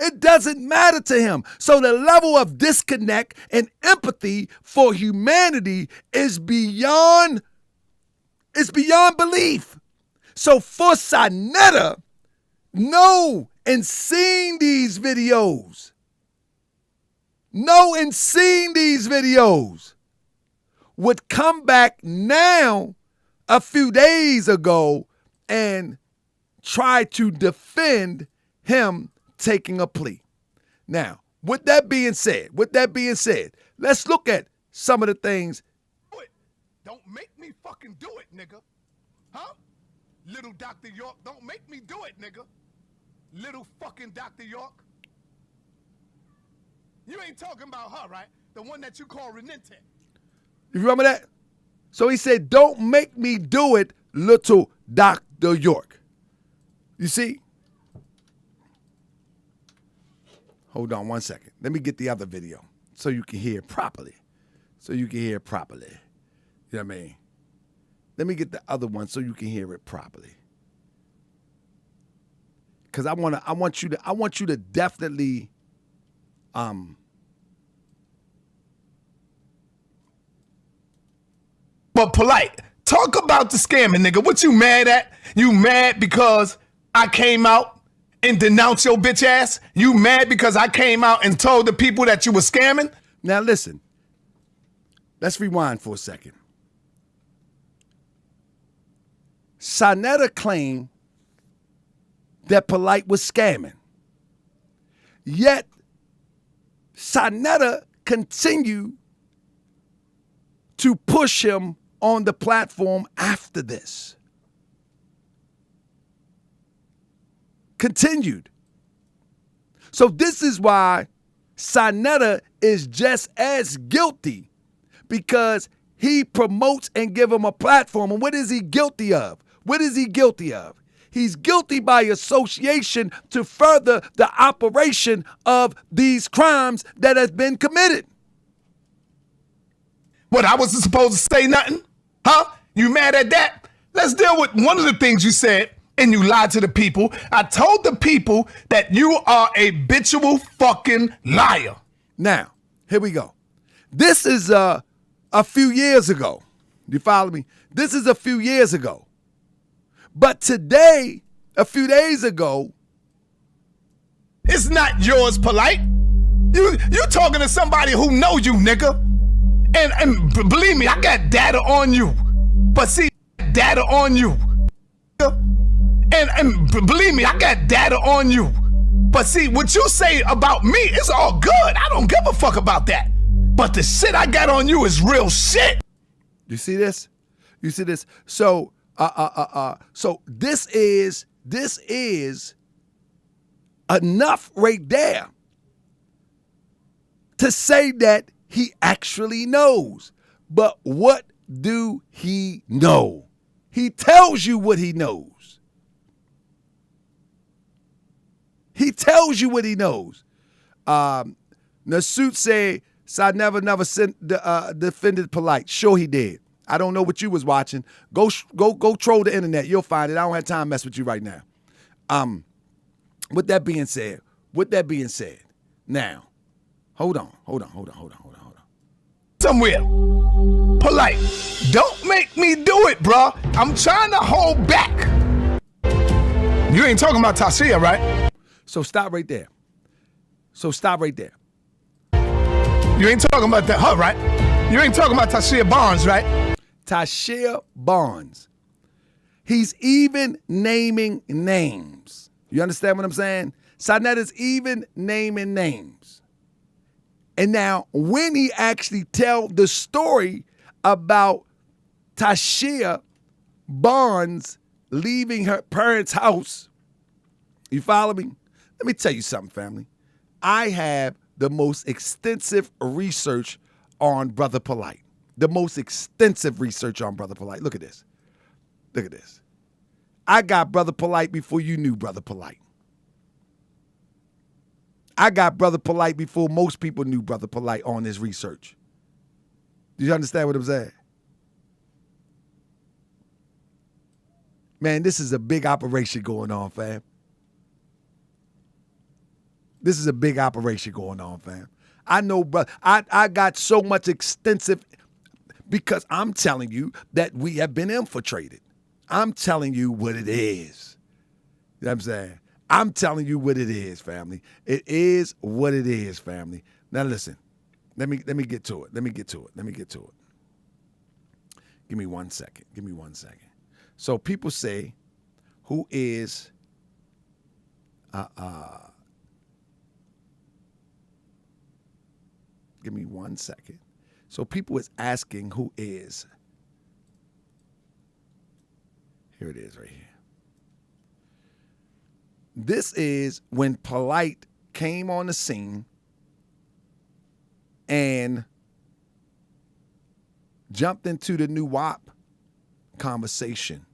It doesn't matter to him. So the level of disconnect and empathy for humanity is beyond belief. So for SADDENED, know and seeing these videos, would come back now a few days ago and try to defend him taking a plea. Now, with that being said, let's look at some of the things. Don't make me fucking do it, nigga. Huh? Little Dr. York, don't make me do it, nigga. Little fucking Dr. York. You ain't talking about her, right? The one that you call Renente. You remember that? So he said, don't make me do it, little Dr. York. You see? Hold on one second. Let me get the other video so you can hear it properly. You know what I mean? Let me get the other one so you can hear it properly. Because I want you to definitely But Polight, talk about the scamming, nigga. What you mad at? You mad because I came out and denounced your bitch ass? You mad because I came out and told the people that you were scamming? Now listen, let's rewind for a second. SADDENED claimed that Polight was scamming. Yet, SADDENED continued to push him on the platform after this. Continued. So this is why SADDENED is just as guilty, because he promotes and give him a platform. And what is he guilty of? What is he guilty of? He's guilty by association to further the operation of these crimes that has been committed. What, I wasn't supposed to say nothing? Huh? You mad at that? Let's deal with one of the things you said, and you lied to the people. I told the people that you are a habitual fucking liar. Now, here we go. This is a few years ago. You follow me? This is a few years ago. But today, a few days ago, it's not yours, Polight. You talking to somebody who know you, nigga. And believe me, I got data on you. But see, data on you. And believe me, I got data on you. But see, what you say about me, it's all good. I don't give a fuck about that. But the shit I got on you is real shit. You see this? You see this? So, so this is enough right there to say that he actually knows. But what do he know? He tells you what he knows. He tells you what he knows. Nasut say, SADDENED never defended Polight. Sure he did. I don't know what you was watching. Go troll the internet. You'll find it. I don't have time to mess with you right now. With that being said, now, hold on. Somewhere. Polight, don't make me do it, bro. I'm trying to hold back. You ain't talking about Tasia, right? So stop right there. You ain't talking about that, her, right? You ain't talking about Tasia Barnes, right? Tasia Barnes. He's even naming names. You understand what I'm saying? SADDENED is even naming names. And now, when he actually tell the story about Tasia Barnes leaving her parents' house, you follow me? Let me tell you something, family. I have the most extensive research on Brother Polight. The most extensive research on Brother Polight. Look at this. I got Brother Polight before you knew Brother Polight. I got Brother Polight before most people knew Brother Polight on this research. Do you understand what I'm saying? Man, this is a big operation going on, fam. This is a big operation going on, fam. I know, brother, I got so much extensive, because I'm telling you that we have been infiltrated. I'm telling you what it is. You know what I'm saying? I'm telling you what it is, family. It is what it is, family. Now listen, let me get to it. Let me get to it. Give me 1 second. So people say, who is give me 1 second. So people is asking who is. Here it is right here. This is when Polight came on the scene and jumped into the new WAP conversation.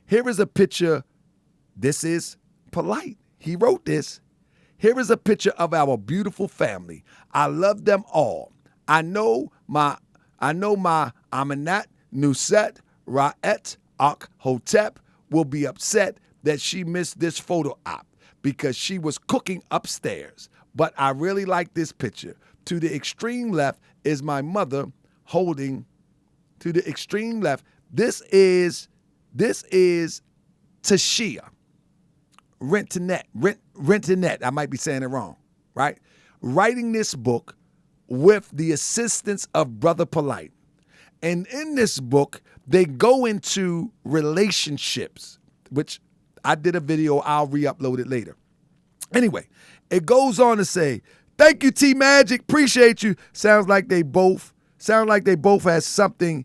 Here is a picture. This is Polight. He wrote this. Here is a picture of our beautiful family. I love them all. I know my Amanat Nusret Ra'et Hotep will be upset that she missed this photo op because she was cooking upstairs. But I really like this picture. To the extreme left is my mother holding, to the extreme left, this is Tashia Rentonet, I might be saying it wrong, right? Writing this book with the assistance of Brother Polight. And in this book, they go into relationships, which I did a video, I'll re-upload it later. Anyway, it goes on to say, thank you, T Magic, appreciate you. Sounds like they both have something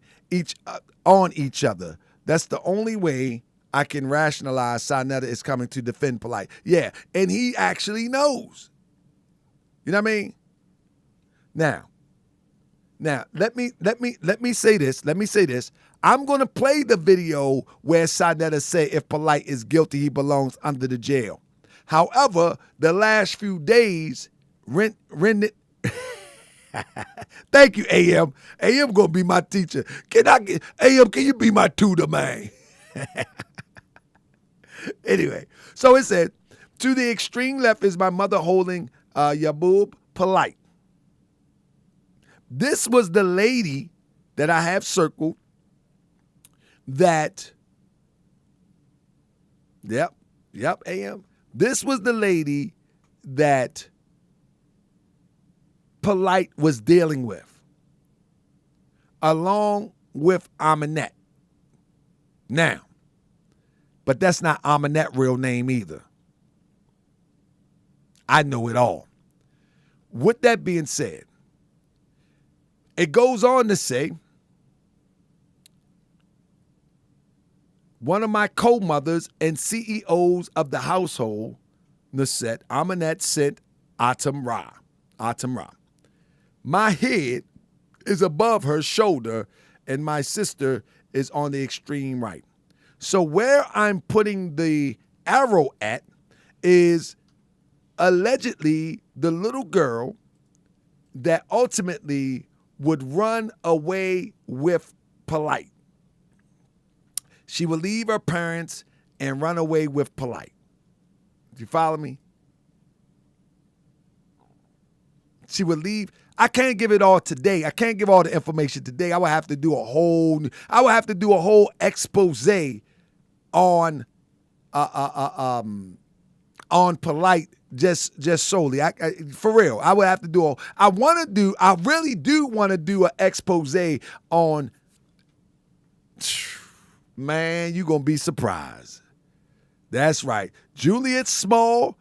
on each other. That's the only way I can rationalize SADDENED is coming to defend Polight. Yeah, and he actually knows. You know what I mean? Now, let me say this. Let me say this. I'm gonna play the video where SADDENED say if Polight is guilty, he belongs under the jail. However, the last few days, Thank you, AM. AM gonna be my teacher. AM, can you be my tutor, man? Anyway, so it said, to the extreme left is my mother holding Yabub Polight. This was the lady that I have circled that, yep, AM. This was the lady that Polight was dealing with, along with Aminette. Now, but that's not Aminette's real name either. I know it all. With that being said, it goes on to say, one of my co-mothers and CEOs of the household, Nusret, Aminette sent Atam Ra. My head is above her shoulder and my sister is on the extreme right. So where I'm putting the arrow at is allegedly the little girl that ultimately would run away with Polight. She would leave her parents and run away with Polight. Do you follow me? She would leave. I can't give it all today. I can't give all the information today. I would have to do a whole expose on Polight just solely. For real. I would have to do I really do want to do an expose on, man, you're going to be surprised. That's right. Juliet Small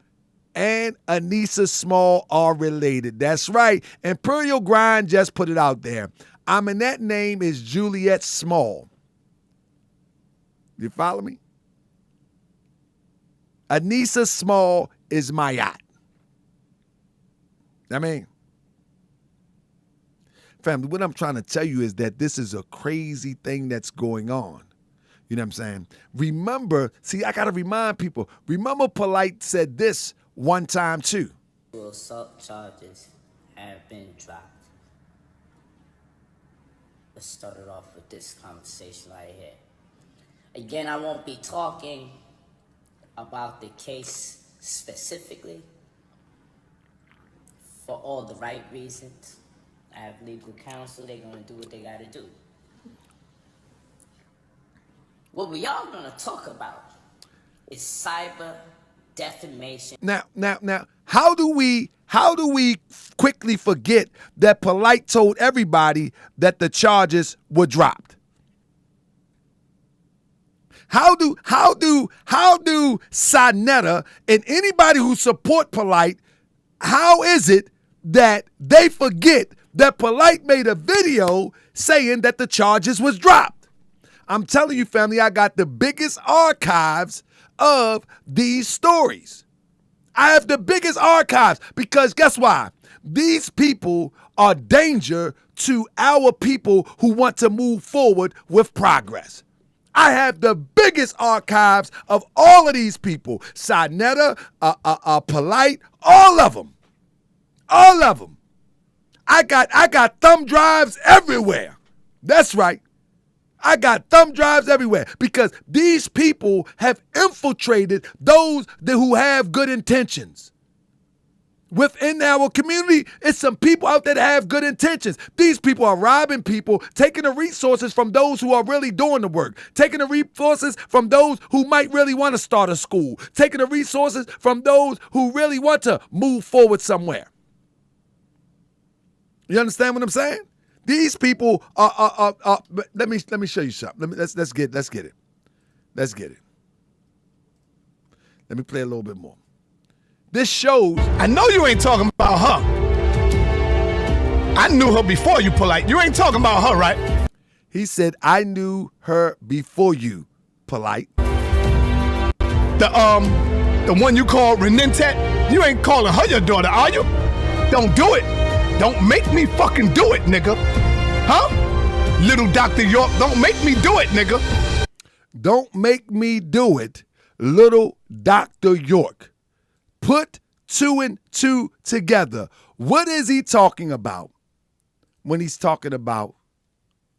and Anissa Small are related. That's right. Imperial Grind just put it out there. Aminette's name is Juliet Small. You follow me? Anissa Small is Mayat. I mean, family, what I'm trying to tell you is that this is a crazy thing that's going on. You know what I'm saying? Remember, see, I got to remind people, remember Polight said this one time too. Assault charges have been dropped. Let's start it off with this conversation right here. Again, I won't be talking about the case specifically for all the right reasons. I have legal counsel, they're gonna do what they gotta do. What we are gonna talk about is cyber defamation. Now, how do we quickly forget that Polight told everybody that the charges were dropped? How do SADDENED and anybody who support Polight, how is it that they forget that Polight made a video saying that the charges was dropped? I'm telling you, family, I got the biggest archives of these stories. I have the biggest archives because guess why? These people are danger to our people who want to move forward with progress. I have the biggest archives of all of these people. SADDENED, Polight, all of them. All of them. I got thumb drives everywhere. That's right. I got thumb drives everywhere because these people have infiltrated those who have good intentions. Within our community, it's some people out there that have good intentions. These people are robbing people, taking the resources from those who are really doing the work, taking the resources from those who might really want to start a school, taking the resources from those who really want to move forward somewhere. You understand what I'm saying? These people are let me show you something. Let's get it. Let's get it. Let me play a little bit more. This shows. I know you ain't talking about her. I knew her before you, Polight. You ain't talking about her, right? He said, I knew her before you, Polight. The one you call Renintet, you ain't calling her your daughter, are you? Don't do it. Don't make me fucking do it, nigga. Huh? Little Dr. York, don't make me do it, nigga. Don't make me do it, little Dr. York. Put 2 and 2 together. What is he talking about when he's talking about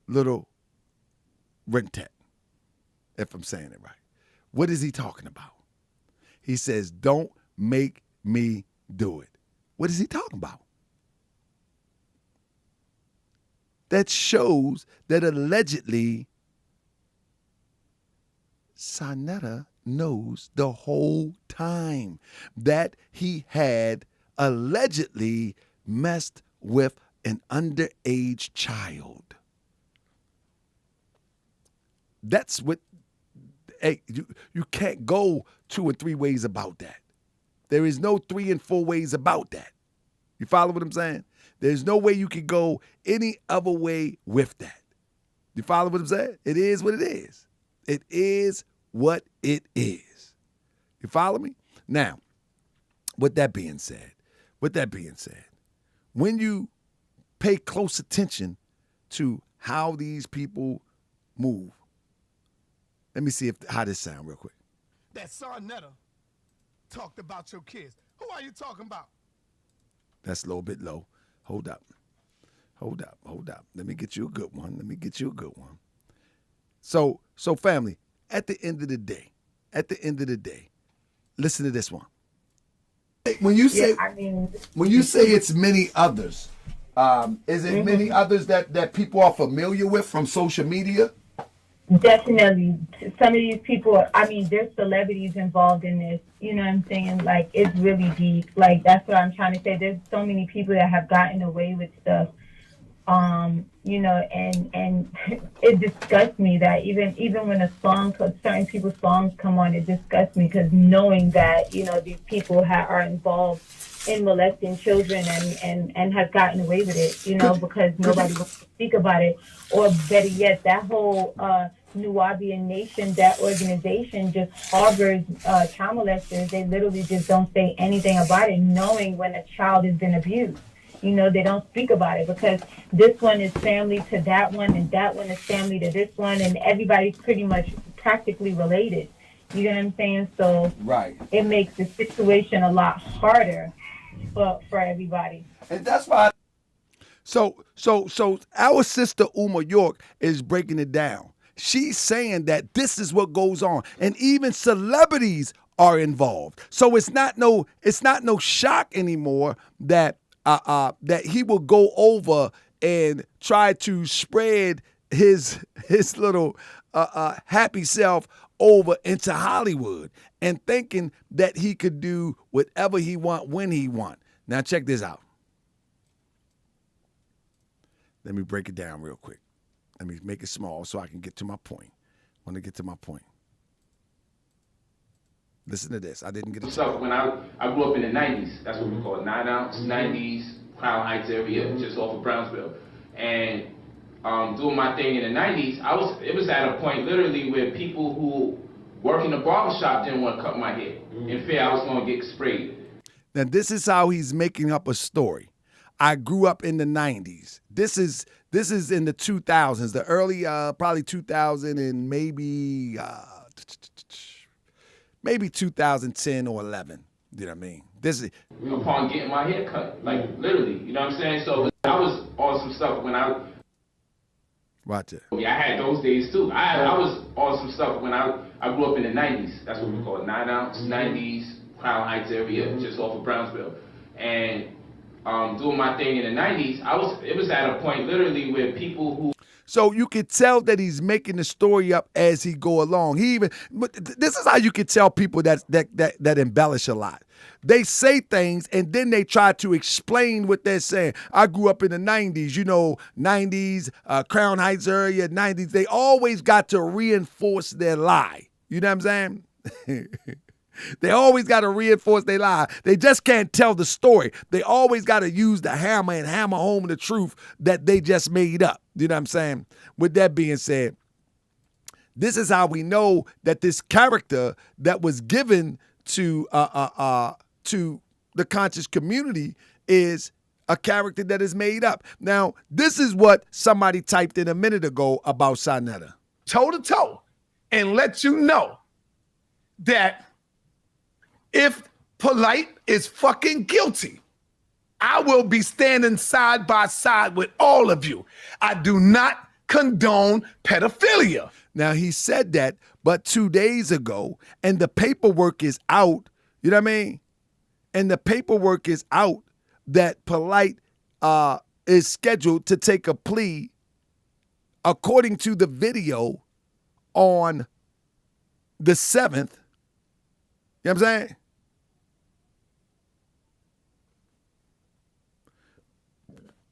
little Rentet? If I'm saying it right. What is he talking about? He says, don't make me do it. What is he talking about? That shows that allegedly SANeter knows the whole time that he had allegedly messed with an underage child. That's what, hey, you can't go 2 or 3 ways about that. There is no 3 and 4 ways about that. You follow what I'm saying? There's no way you can go any other way with that. You follow what I'm saying? It is what it is. It is what it is. You follow me? Now, with that being said, when you pay close attention to how these people move, let me see how this sounds real quick. That SANeter talked about your kids. Who are you talking about? That's a little bit low. Hold up. Let me get you a good one. So family, at the end of the day, listen to this one. When you say it's many others, is it many others that people are familiar with from social media? Definitely. Some of these people, there's celebrities involved in this. You know what I'm saying? Like, it's really deep. Like, that's what I'm trying to say. There's so many people that have gotten away with stuff. And it disgusts me that even when certain people's songs come on, it disgusts me because knowing that, these people are involved in molesting children and have gotten away with it, because nobody wants to speak about it. Or better yet, that whole Nubian Nation, that organization just harbors child molesters. They literally just don't say anything about it, knowing when a child has been abused. They don't speak about it because this one is family to that one and that one is family to this one, and everybody's pretty much practically related. You know what I'm saying? So right. It makes the situation a lot harder for everybody. And that's why. So our sister Uma York is breaking it down. She's saying that this is what goes on, and even celebrities are involved. So it's not no shock anymore that he will go over and try to spread his little happy self over into Hollywood and thinking that he could do whatever he want when he want. Now check this out. Let me break it down real quick. Let me make it small so I can get to my point. I want to get to my point. Listen to this. I didn't get it. So when I grew up in the 90s, that's what we call it, 9 ounce, 90s, Crown Heights area, just off of Brownsville. And doing my thing in the 90s, it was at a point literally where people who work in the barbershop didn't want to cut my hair. In fear I was going to get sprayed. Now this is how he's making up a story. I grew up in the 90s. This is in the 2000s, the early probably 2000 and maybe 2010 or 11. You know what I mean? This is upon getting my hair cut, like literally. You know what I'm saying? So I was on some stuff when I. Watch it. Yeah, I had those days too. I was on some stuff when I grew up in the 90s. That's what we call it, 9-ounce, 90s, Crown Heights area, just off of Brownsville. And doing my thing in the 90s, it was at a point literally where people who... So you could tell that he's making the story up as he go along. This is how you can tell people that embellish a lot. They say things and then they try to explain what they're saying. I grew up in the 90s, 90s, Crown Heights area, 90s. They always got to reinforce their lie. You know what I'm saying? They always got to reinforce their lie. They just can't tell the story. They always got to use the hammer and hammer home the truth that they just made up. You know what I'm saying? With that being said, this is how we know that this character that was given to the conscious community is a character that is made up. Now, this is what somebody typed in a minute ago about SADDENED. Toe to toe and let you know that if Polight is fucking guilty, I will be standing side by side with all of you. I do not condone pedophilia. Now, he said that, but 2 days ago, and the paperwork is out, you know what I mean? And the paperwork is out that Polight is scheduled to take a plea, according to the video, on the 7th. You know what I'm saying?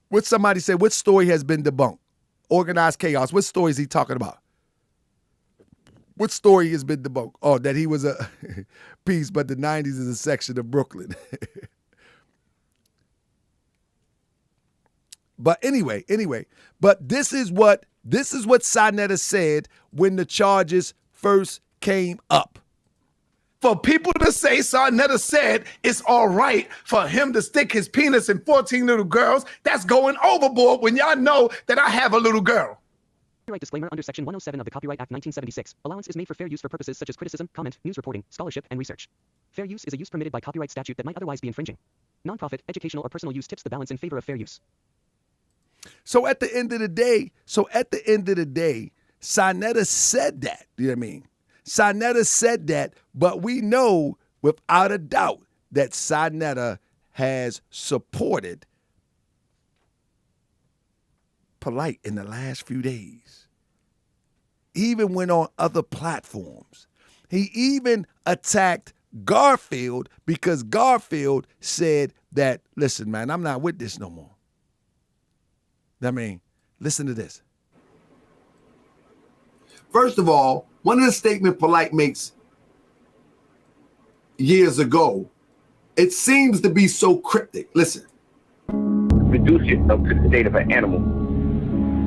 What somebody said, what story has been debunked? Organized chaos. What story is he talking about? What story has been debunked? Oh, that he was a piece, but the 90s is a section of Brooklyn. But anyway, but this is what SADDENED said when the charges first came up. For people to say SADDENED said it's all right for him to stick his penis in 14 little girls, that's going overboard when y'all know that I have a little girl. Copyright disclaimer under Section 107 of the Copyright Act 1976. Allowance is made for fair use for purposes such as criticism, comment, news reporting, scholarship, and research. Fair use is a use permitted by copyright statute that might otherwise be infringing. Nonprofit, educational, or personal use tips the balance in favor of fair use. So at the end of the day, SADDENED said that. You know what I mean? SADDENED said that, but we know without a doubt that SADDENED has supported Polight in the last few days. He even went on other platforms. He even attacked Garfield because Garfield said that, listen, man, I'm not with this no more. I mean, listen to this. First of all, one of the statements Polight makes years ago, it seems to be so cryptic. Listen. Reduce yourself to the state of an animal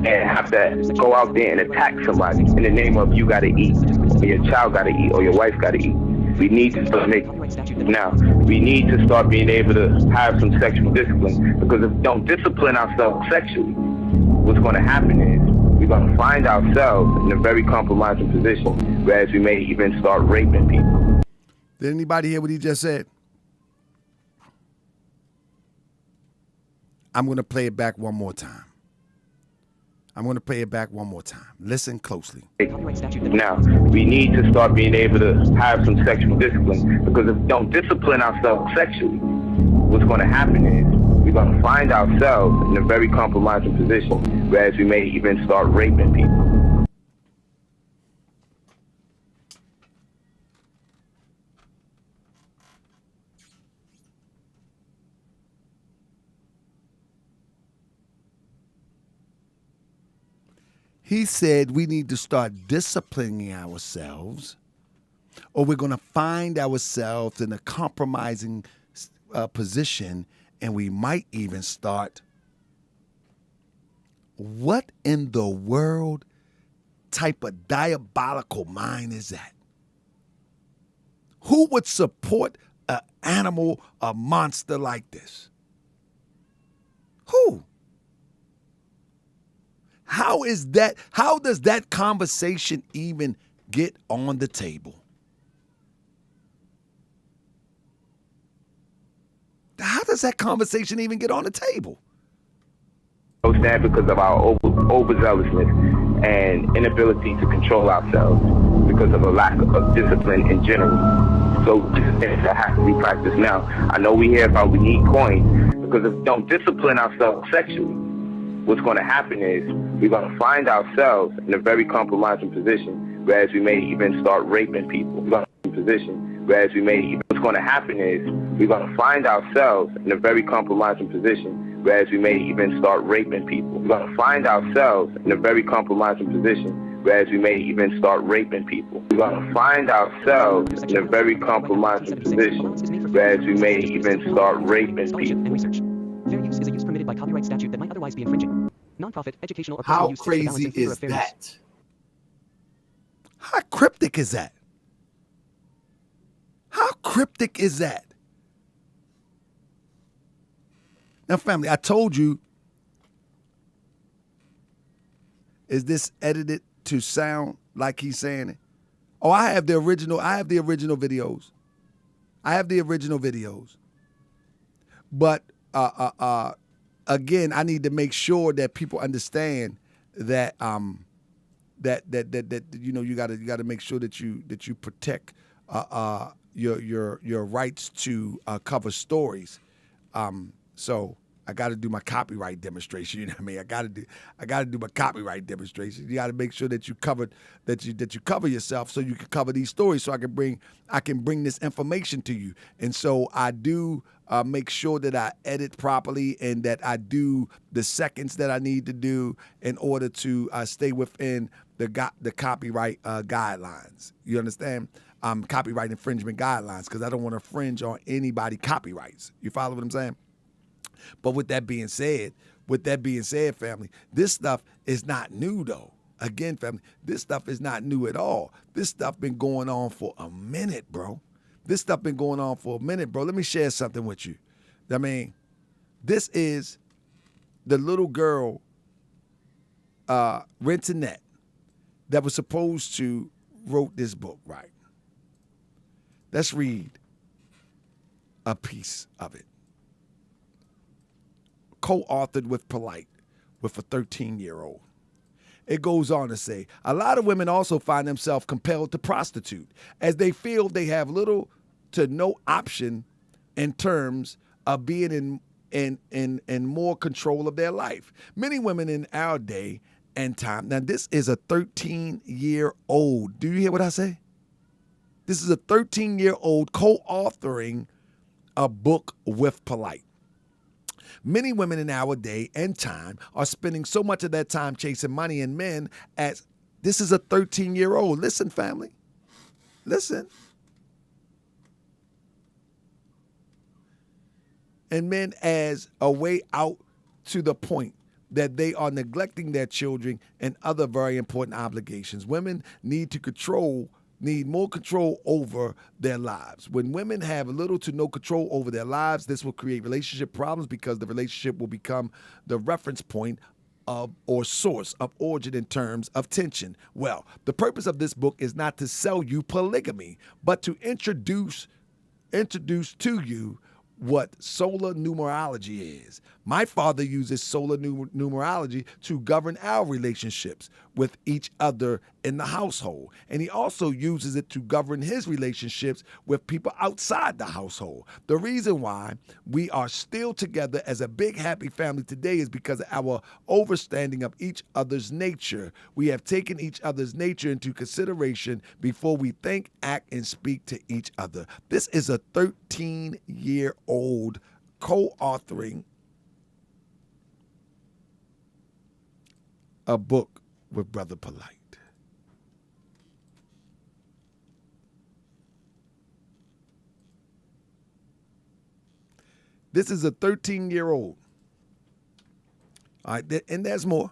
and have to go out there and attack somebody in the name of you gotta eat, or your child gotta eat, or your wife gotta eat. We need to start we need to start being able to have some sexual discipline, because if we don't discipline ourselves sexually, what's going to happen is we're going to find ourselves in a very compromising position, whereas we may even start raping people. Did anybody hear what he just said? I'm going to play it back one more time. Listen closely. Now, we need to start being able to have some sexual discipline, because if we don't discipline ourselves sexually, what's going to happen is we're going to find ourselves in a very compromising position, whereas we may even start raping people. He said we need to start disciplining ourselves, or we're going to find ourselves in a compromising position, and we might even start. What in the world type of diabolical mind is that? Who would support an animal, a monster like this? Who? How does that conversation even get on the table? How does that conversation even get on the table? Those that because of our overzealousness and inability to control ourselves because of a lack of discipline in general. So that has to be practiced now. I know we hear about we need coins because if we don't discipline ourselves sexually, what's going to happen is we're going to find ourselves in a very compromising position, whereas we may even start raping people. We're going to be in a position, whereas we may even, what's going to happen is we're going to find ourselves in a very compromising position, whereas we may even start raping people. We're going to find ourselves in a very compromising position, whereas we may even start raping people. We're going to find ourselves in a very compromising position, whereas we may even start raping people. Fair use is a use permitted by copyright statute that might otherwise be infringing. Non-profit, educational, or personal How use tips the balance crazy in favor is of fair use. that? How cryptic is that? How cryptic is that? Now, family, I told you, is this edited to sound like he's saying it? Oh, I have the original videos. But again, I need to make sure that people understand that that you know you gotta make sure that you protect your rights to cover stories. So I got to do my copyright demonstration. You know what I mean? I got to do my copyright demonstration. You got to make sure that you cover yourself so you can cover these stories. So I can bring this information to you. And so I do make sure that I edit properly and that I do the seconds that I need to do in order to stay within the copyright guidelines. You understand? Copyright infringement guidelines, because I don't want to infringe on anybody's copyrights. You follow what I'm saying? But with that being said, family, this stuff is not new though. Again, family, this stuff is not new at all. This stuff been going on for a minute, bro. Let me share something with you. I mean, this is the little girl, Rentonette, that was supposed to wrote this book, right? Let's read a piece of it. Co-authored with Polight, with a 13-year-old. It goes on to say, a lot of women also find themselves compelled to prostitute as they feel they have little to no option in terms of being in more control of their life. Many women in our day and time, now this is a 13-year-old. Do you hear what I say? This is a 13-year-old co-authoring a book with Polight. Many women in our day and time are spending so much of their time chasing money and men as this is a 13-year-old. Listen, family. Listen. And men as a way out to the point that they are neglecting their children and other very important obligations. Women need more control over their lives. When women have little to no control over their lives, this will create relationship problems because the relationship will become the reference point of or source of origin in terms of tension. Well, the purpose of this book is not to sell you polygamy, but to introduce to you what solar numerology is. My father uses solar numerology to govern our relationships with each other in the household. And he also uses it to govern his relationships with people outside the household. The reason why we are still together as a big happy family today is because of our understanding of each other's nature. We have taken each other's nature into consideration before we think, act, and speak to each other. This is a 13-year-old co-authoring a book with Brother Polight. This is a 13-year-old. All right, and there's more.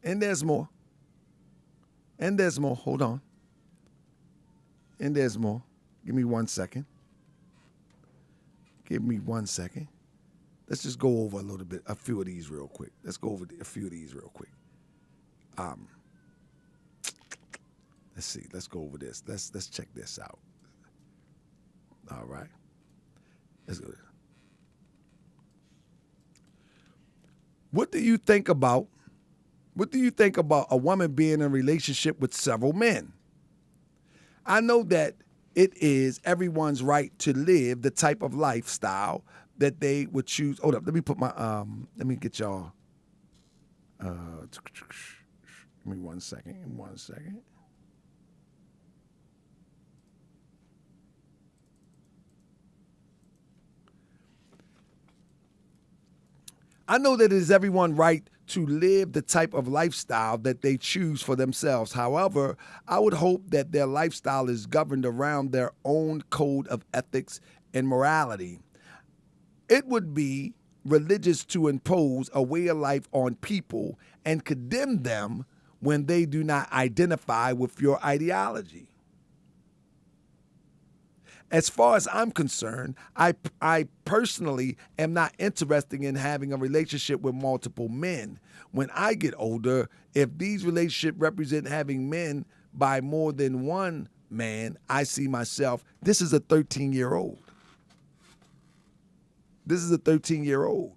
And there's more. And there's more. Hold on. And there's more. Give me 1 second. Give me 1 second. Let's just go over a few of these real quick. Let's go over a few of these real quick. Let's see. Let's go over this. Let's check this out. All right. Let's go. What do you think about a woman being in a relationship with several men? I know that it is everyone's right to live the type of lifestyle that they would choose. Hold up, let me put my let me get y'all. Give me 1 second. 1 second. I know that it is everyone's right to live the type of lifestyle that they choose for themselves. However, I would hope that their lifestyle is governed around their own code of ethics and morality. It would be religious to impose a way of life on people and condemn them when they do not identify with your ideology. As far as I'm concerned, I personally am not interested in having a relationship with multiple men. When I get older, if these relationships represent having men by more than one man, I see myself, this is a 13-year-old. This is a 13-year-old.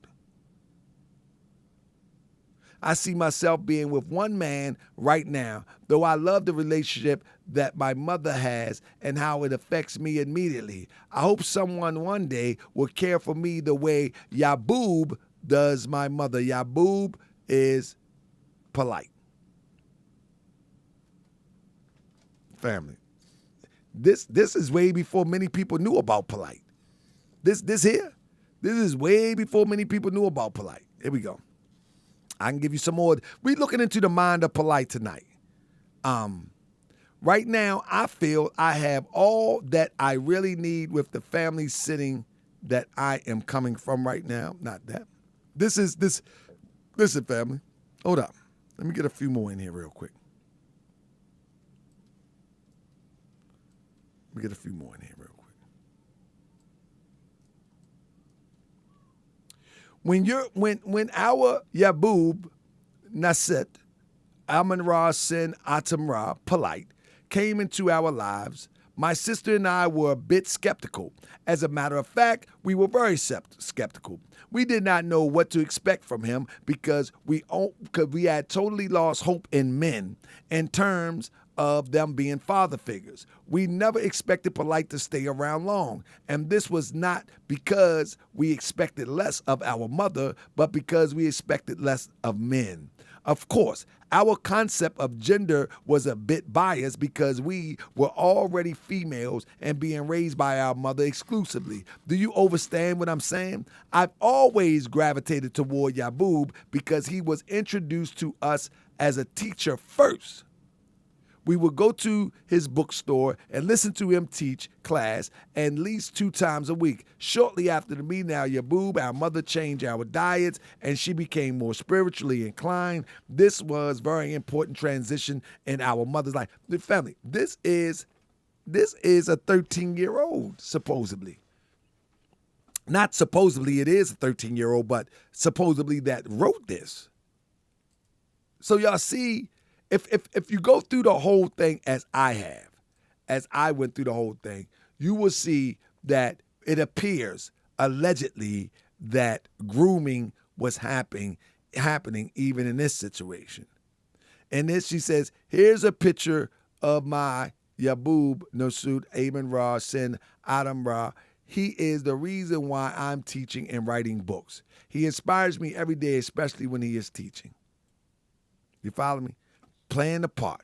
I see myself being with one man right now, though I love the relationship that my mother has and how it affects me immediately. I hope someone one day will care for me the way Yaboob does my mother. Yaboob is polite. Family. This is way before many people knew about polite. This is way before many people knew about polite. Here we go. I can give you some more. We're looking into the mind of polite tonight. Right now, I feel I have all that I really need with the family sitting that I am coming from right now. Not that. Listen, family. Hold up. Let me get a few more in here real quick. Let me get a few more in here real quick. When our Yaboob Naset, Amun Ra Sin Atam Ra, polite, came into our lives, my sister and I were a bit skeptical. As a matter of fact, we were very skeptical. We did not know what to expect from him because we had totally lost hope in men in terms of them being father figures. We never expected Polite to stay around long. And this was not because we expected less of our mother, but because we expected less of men. Of course, our concept of gender was a bit biased because we were already females and being raised by our mother exclusively. Do you understand what I'm saying? I've always gravitated toward Yaboob because he was introduced to us as a teacher first. We would go to his bookstore and listen to him teach class at least 2 times a week. Shortly after the meeting, our Yaboob, our mother, changed our diets and she became more spiritually inclined. This was a very important transition in our mother's life. The family, this is a 13-year-old, supposedly. Not supposedly it is a 13-year-old, but supposedly that wrote this. So y'all see, If you go through the whole thing as I went through the whole thing, you will see that it appears allegedly that grooming was happening even in this situation. And then she says, here's a picture of my Yaboob Nosud Amen Ra Sin Adam Ra. He is the reason why I'm teaching and writing books. He inspires me every day, especially when he is teaching. You follow me? Playing the part,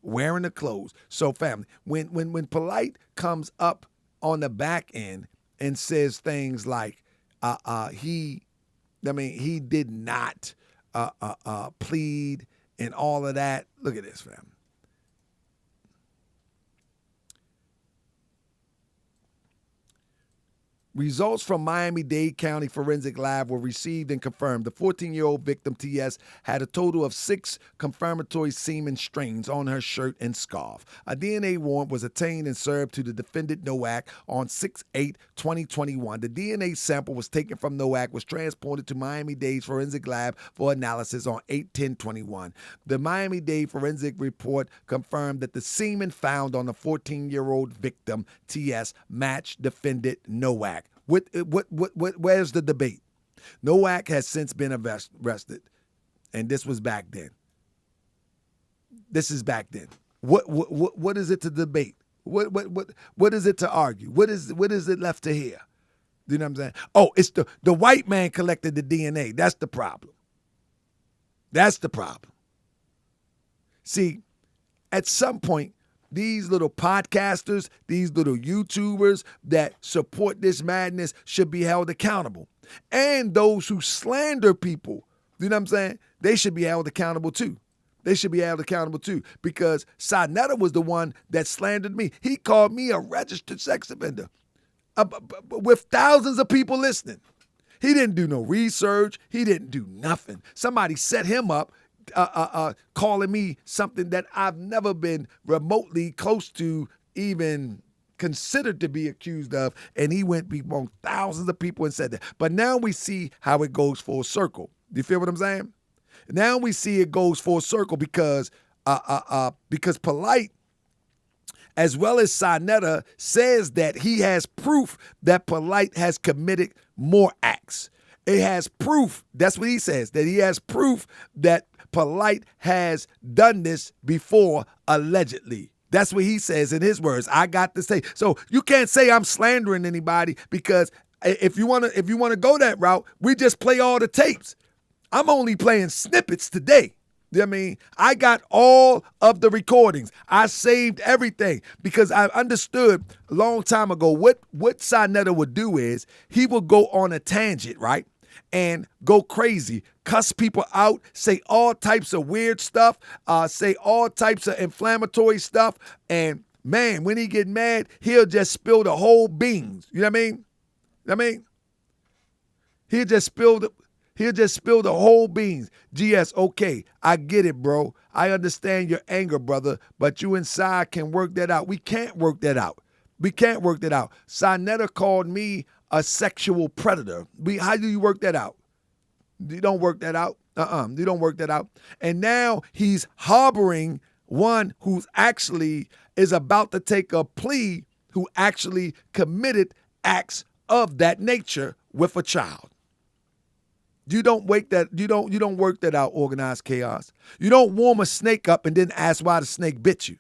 wearing the clothes. So family, when Polite comes up on the back end and says things like, he did not plead and all of that. Look at this, family. Results from Miami-Dade County Forensic Lab were received and confirmed. The 14-year-old victim, T.S., had a total of 6 confirmatory semen strains on her shirt and scarf. A DNA warrant was obtained and served to the defendant, Nowak, on 6/8/2021. The DNA sample was taken from Nowak, was transported to Miami-Dade's Forensic Lab for analysis on 8/10/21. The Miami-Dade Forensic Report confirmed that the semen found on the 14-year-old victim, T.S., matched defendant Nowak. Where's the debate? Nowak has since been arrested, and this was back then. This is back then. What is it to debate? What is it to argue? What is it left to hear? You know what I'm saying? Oh, it's the white man collected the DNA. That's the problem. That's the problem. See, at some point, these little podcasters, these little YouTubers that support this madness should be held accountable. And those who slander people, you know what I'm saying? They should be held accountable too. They should be held accountable too, because SADDENED was the one that slandered me. He called me a registered sex offender with thousands of people listening. He didn't do no research. He didn't do nothing. Somebody set him up, calling me something that I've never been remotely close to even considered to be accused of, and he went among thousands of people and said that. But now we see how it goes full circle. Do you feel what I'm saying? Now we see it goes full circle because Polight, as well as SANETA, says that he has proof that Polight has committed more acts. It has proof, that's what he says, that he has proof that Polight has done this before, allegedly. That's what he says in his words. I got to say. So you can't say I'm slandering anybody, because if you wanna go that route, we just play all the tapes. I'm only playing snippets today. You know what I mean? I got all of the recordings. I saved everything because I understood a long time ago what SANETA would do is he would go on a tangent, right? And go crazy, cuss people out, say all types of weird stuff, say all types of inflammatory stuff. And man, when he get mad, he'll just spill the whole beans. You know what I mean? You know what I mean? He'll just spill the whole beans. GS, okay, I get it, bro. I understand your anger, brother, but you inside can work that out. We can't work that out. We can't work that out. SANETA called me a sexual predator. How do you work that out? You don't work that out. You don't work that out. And now he's harboring one who's actually is about to take a plea, who actually committed acts of that nature with a child. You don't work that out, organized chaos. You don't warm a snake up and then ask why the snake bit you.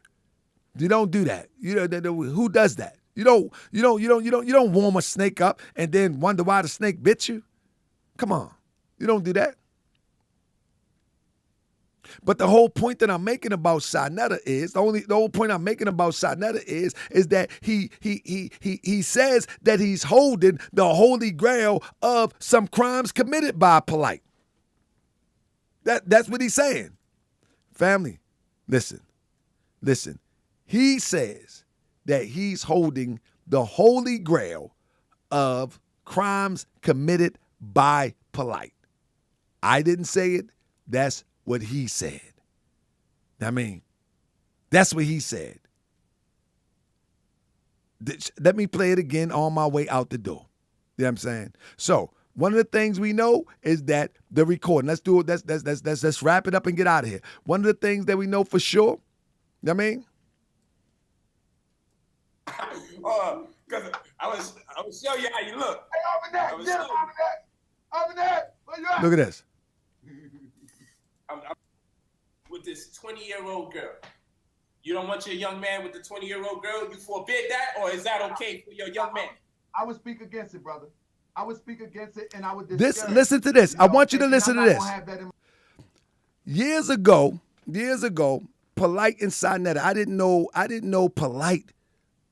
You don't do that. Who does that? You don't warm a snake up and then wonder why the snake bit you. Come on. You don't do that. But the whole point that I'm making about SANETA is the whole point I'm making about SANETA is that he says that he's holding the holy grail of some crimes committed by Polight. That's what he's saying. Family, listen. He says that he's holding the holy grail of crimes committed by Polight. I didn't say it. That's what he said. I mean, that's what he said. Let me play it again on my way out the door. You know what I'm saying? So one of the things we know is that the recording. Let's do it. Let's wrap it up and get out of here. One of the things that we know for sure. You know what I mean? Because I was show you how you look. Hey, look at this. I'm with this 20-year-old girl. You don't want your young man with the 20-year-old girl? You forbid that, or is that okay for your young man? I would speak against it, brother. I would speak against it, and I would discourage. Listen to this. I want you to listen to this. Years ago, Polight and SANETA. I didn't know Polight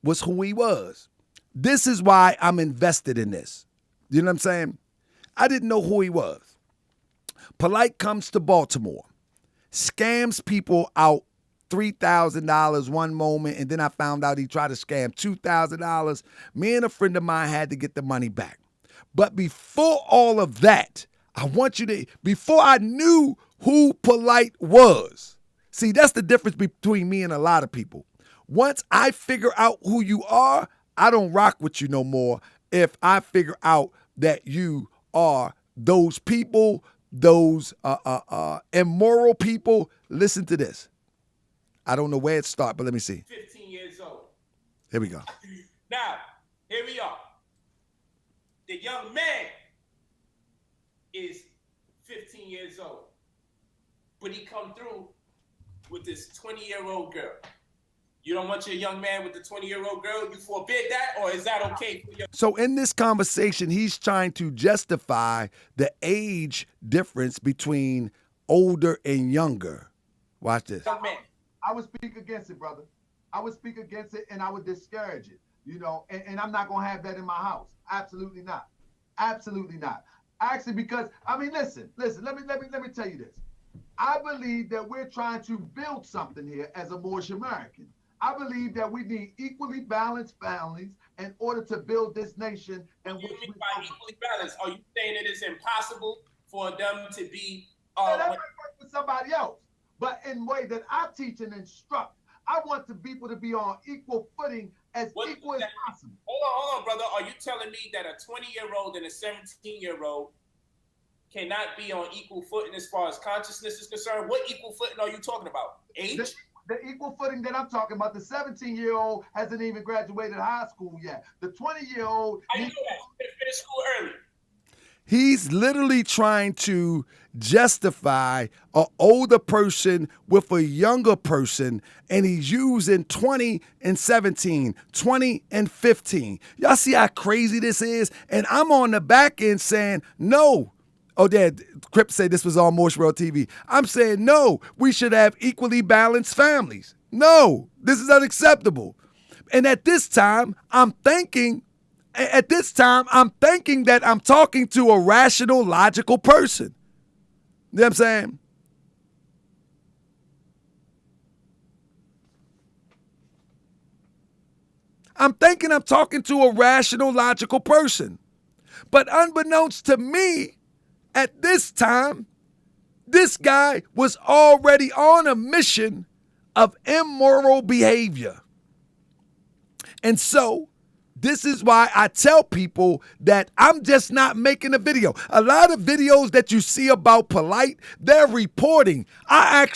was who he was. This is why I'm invested in this. You know what I'm saying? I didn't know who he was. Polight comes to Baltimore, scams people out $3,000 one moment, and then I found out he tried to scam $2,000. Me and a friend of mine had to get the money back. But before all of that, before I knew who Polight was, see, that's the difference between me and a lot of people. Once I figure out who you are, I don't rock with you no more if I figure out that you are those people, those immoral people. Listen to this. I don't know where it starts, but let me see. 15 years old. Here we go. Now, here we are. The young man is 15 years old, but he come through with this 20-year-old girl. You don't want your young man with the 20-year-old girl? You forbid that, or is that okay for you? So in this conversation, he's trying to justify the age difference between older and younger. Watch this. Young man. I would speak against it, brother. I would speak against it, and I would discourage it. You know, and I'm not gonna have that in my house. Absolutely not. Absolutely not. Actually, because I mean, listen. Let me tell you this. I believe that we're trying to build something here as a Moorish American. I believe that we need equally balanced families in order to build this nation. And what do you mean by equally balanced? Are you saying it is impossible for them to be? That might work for somebody else, but in the way that I teach and instruct, I want the people to be on equal footing as equal as possible. Hold on, brother. Are you telling me that a 20-year-old and a 17-year-old cannot be on equal footing as far as consciousness is concerned? What equal footing are you talking about? Age? The equal footing that I'm talking about, the 17-year-old hasn't even graduated high school yet. The 20-year-old... How you know that? You finished school early. He's literally trying to justify an older person with a younger person, and he's using 20 and 17, 20 and 15. Y'all see how crazy this is? And I'm on the back end saying, no. Oh, Dad, Crips say this was on Moorish World TV. I'm saying, no, we should have equally balanced families. No, this is unacceptable. And at this time, I'm thinking that I'm talking to a rational, logical person. You know what I'm saying? I'm thinking I'm talking to a rational, logical person. But unbeknownst to me, at this time, this guy was already on a mission of immoral behavior. And so, this is why I tell people that I'm just not making a video. A lot of videos that you see about Polight, they're reporting. I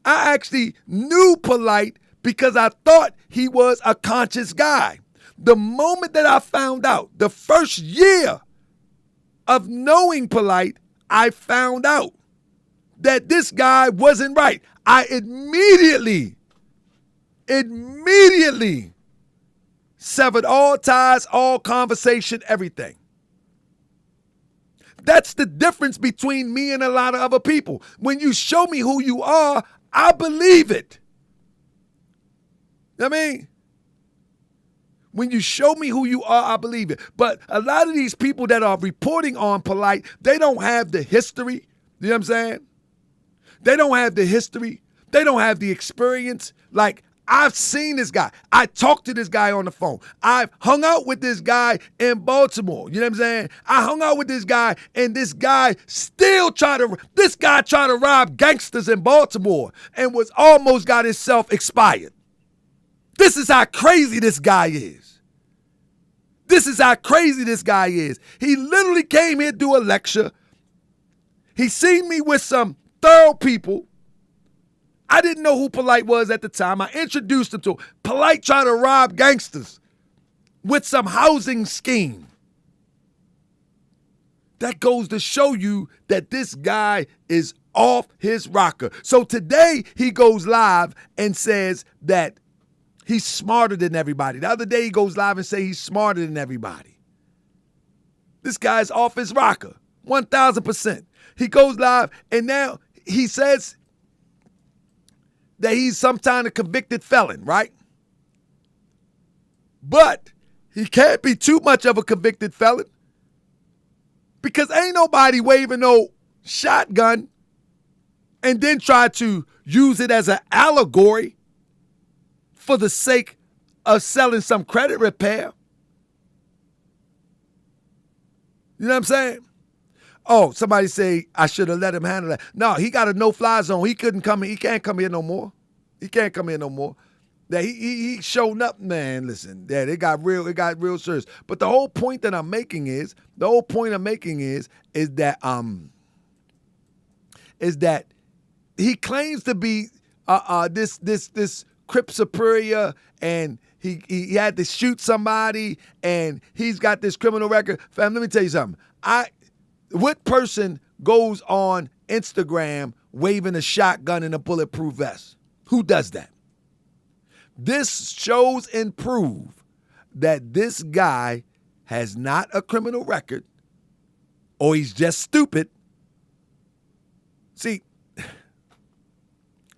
actually knew Polight because I thought he was a conscious guy. The moment that I found out, the first year of knowing Polight, I found out that this guy wasn't right. I immediately severed all ties, all conversation, everything. That's the difference between me and a lot of other people. When you show me who you are, I believe it. I mean, when you show me who you are, I believe it. But a lot of these people that are reporting on Polight, they don't have the history. You know what I'm saying? They don't have the history. They don't have the experience. Like, I've seen this guy. I talked to this guy on the phone. I've hung out with this guy in Baltimore. You know what I'm saying? I hung out with this guy, and this guy tried to rob gangsters in Baltimore and was almost got himself expired. This is how crazy this guy is. This is how crazy this guy is. He literally came here to do a lecture. He seen me with some thorough people. I didn't know who Polight was at the time. I introduced him to him. Polight tried to rob gangsters with some housing scheme. That goes to show you that this guy is off his rocker. So today he goes live and says that he's smarter than everybody. The other day he goes live and say he's smarter than everybody. This guy's off his rocker, 1,000%. He goes live and now he says that he's some kind of convicted felon, right? But he can't be too much of a convicted felon because ain't nobody waving no shotgun and then try to use it as an allegory for the sake of selling some credit repair. You know what I'm saying? Oh, somebody say I should have let him handle that. No, he got a no-fly zone. He couldn't come in. He can't come here no more. He can't come in no more. That he showing up, man. Listen, that it got real serious. But the whole point that I'm making is that he claims to be this Crip superior, and he had to shoot somebody, and he's got this criminal record. Fam, let me tell you something. What person goes on Instagram waving a shotgun in a bulletproof vest? Who does that? This shows and proves that this guy has not a criminal record, or he's just stupid. See,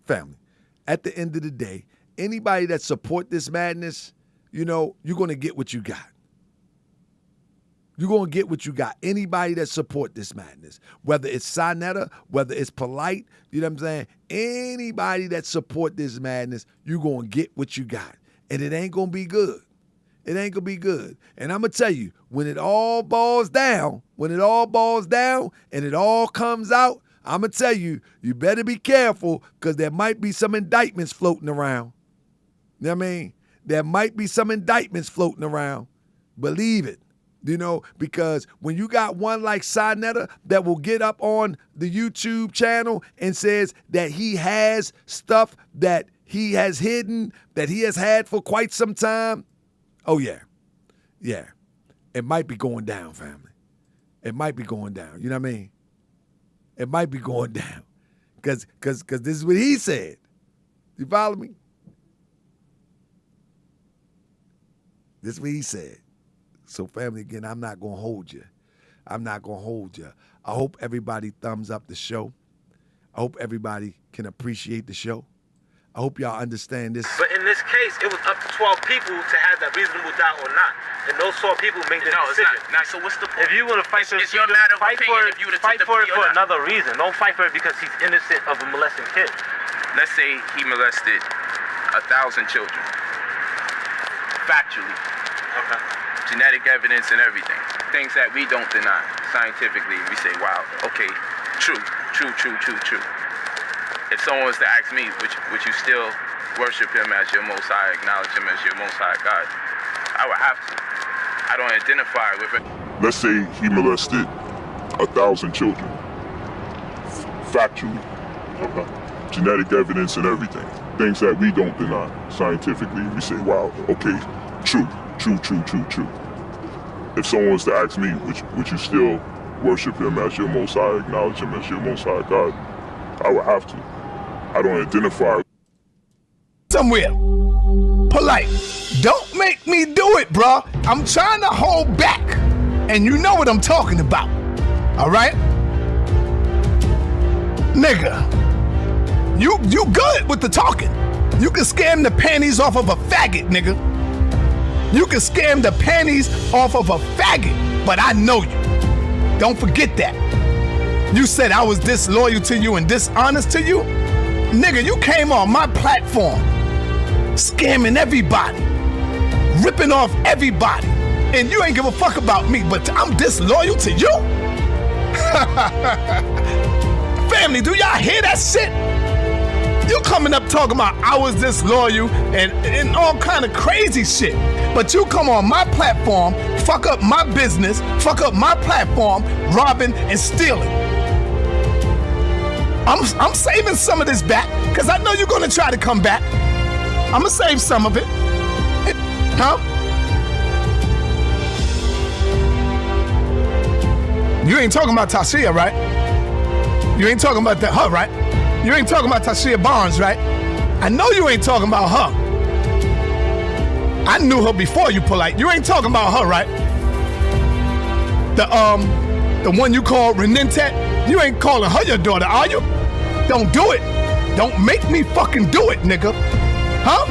family, at the end of the day, anybody that support this madness, you know, you're going to get what you got. You're going to get what you got. Anybody that support this madness, whether it's SADDENED, whether it's Polight, you know what I'm saying? Anybody that support this madness, you're going to get what you got. And it ain't going to be good. It ain't going to be good. And I'm going to tell you, when it all boils down and it all comes out, I'm going to tell you, you better be careful because there might be some indictments floating around. You know what I mean? There might be some indictments floating around. Believe it. You know, because when you got one like SADDENED that will get up on the YouTube channel and says that he has stuff that he has hidden, that he has had for quite some time, oh yeah. Yeah. It might be going down, family. It might be going down. You know what I mean? It might be going down. Because this is what he said. You follow me? This is what he said. So family, again, I'm not going to hold you. I'm not going to hold you. I hope everybody thumbs up the show. I hope everybody can appreciate the show. I hope y'all understand this. But in this case, it was up to 12 people to have that reasonable doubt or not. And those 12 people make the decision. It's not. So what's the point? If you want to fight for it, it's your matter of opinion if you would have fight took the for it plea for or not. another reason. Don't fight for it because he's innocent of a molesting kid. Let's say he molested 1,000 children. Factually. Okay. Genetic evidence and everything. Things that we don't deny. Scientifically, we say, wow, okay, true. If someone was to ask me, would you still worship him as your Most High, acknowledge him as your Most High God? I would have to. I don't identify with it. Let's say he molested 1,000 children. Factually. Okay. Genetic evidence and everything. Things that we don't deny. Scientifically, we say, wow, okay, true. If someone was to ask me, would you still worship him as your Most High, acknowledge him as your Most High God? I would have to. I don't identify. Somewhere. Polight. Don't make me do it, bro. I'm trying to hold back. And you know what I'm talking about. All right? Nigga. You good with the talking. You can scam the panties off of a faggot, nigga. You can scam the panties off of a faggot, but I know you. Don't forget that. You said I was disloyal to you and dishonest to you? Nigga, you came on my platform, scamming everybody, ripping off everybody, and you ain't give a fuck about me, but I'm disloyal to you? Family, do y'all hear that shit? You coming up talking about I was disloyal and all kind of crazy shit. But you come on my platform, fuck up my business, fuck up my platform, robbing and stealing. I'm saving some of this back, because I know you're gonna try to come back. I'm gonna save some of it. Huh? You ain't talking about Tashia, right? You ain't talking about her, right? You ain't talking about Tashia Barnes, right? I know you ain't talking about her. I knew her before you, Polight. You ain't talking about her, right? The one you call Renentet, you ain't calling her your daughter, are you? Don't do it. Don't make me fucking do it, nigga. Huh?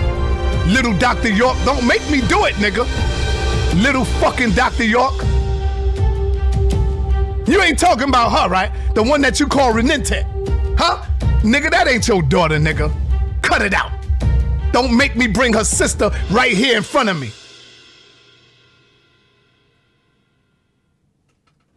Little Dr. York, don't make me do it, nigga. Little fucking Dr. York. You ain't talking about her, right? The one that you call Renentet. Huh? Nigga, that ain't your daughter, nigga. Cut it out. Don't make me bring her sister right here in front of me.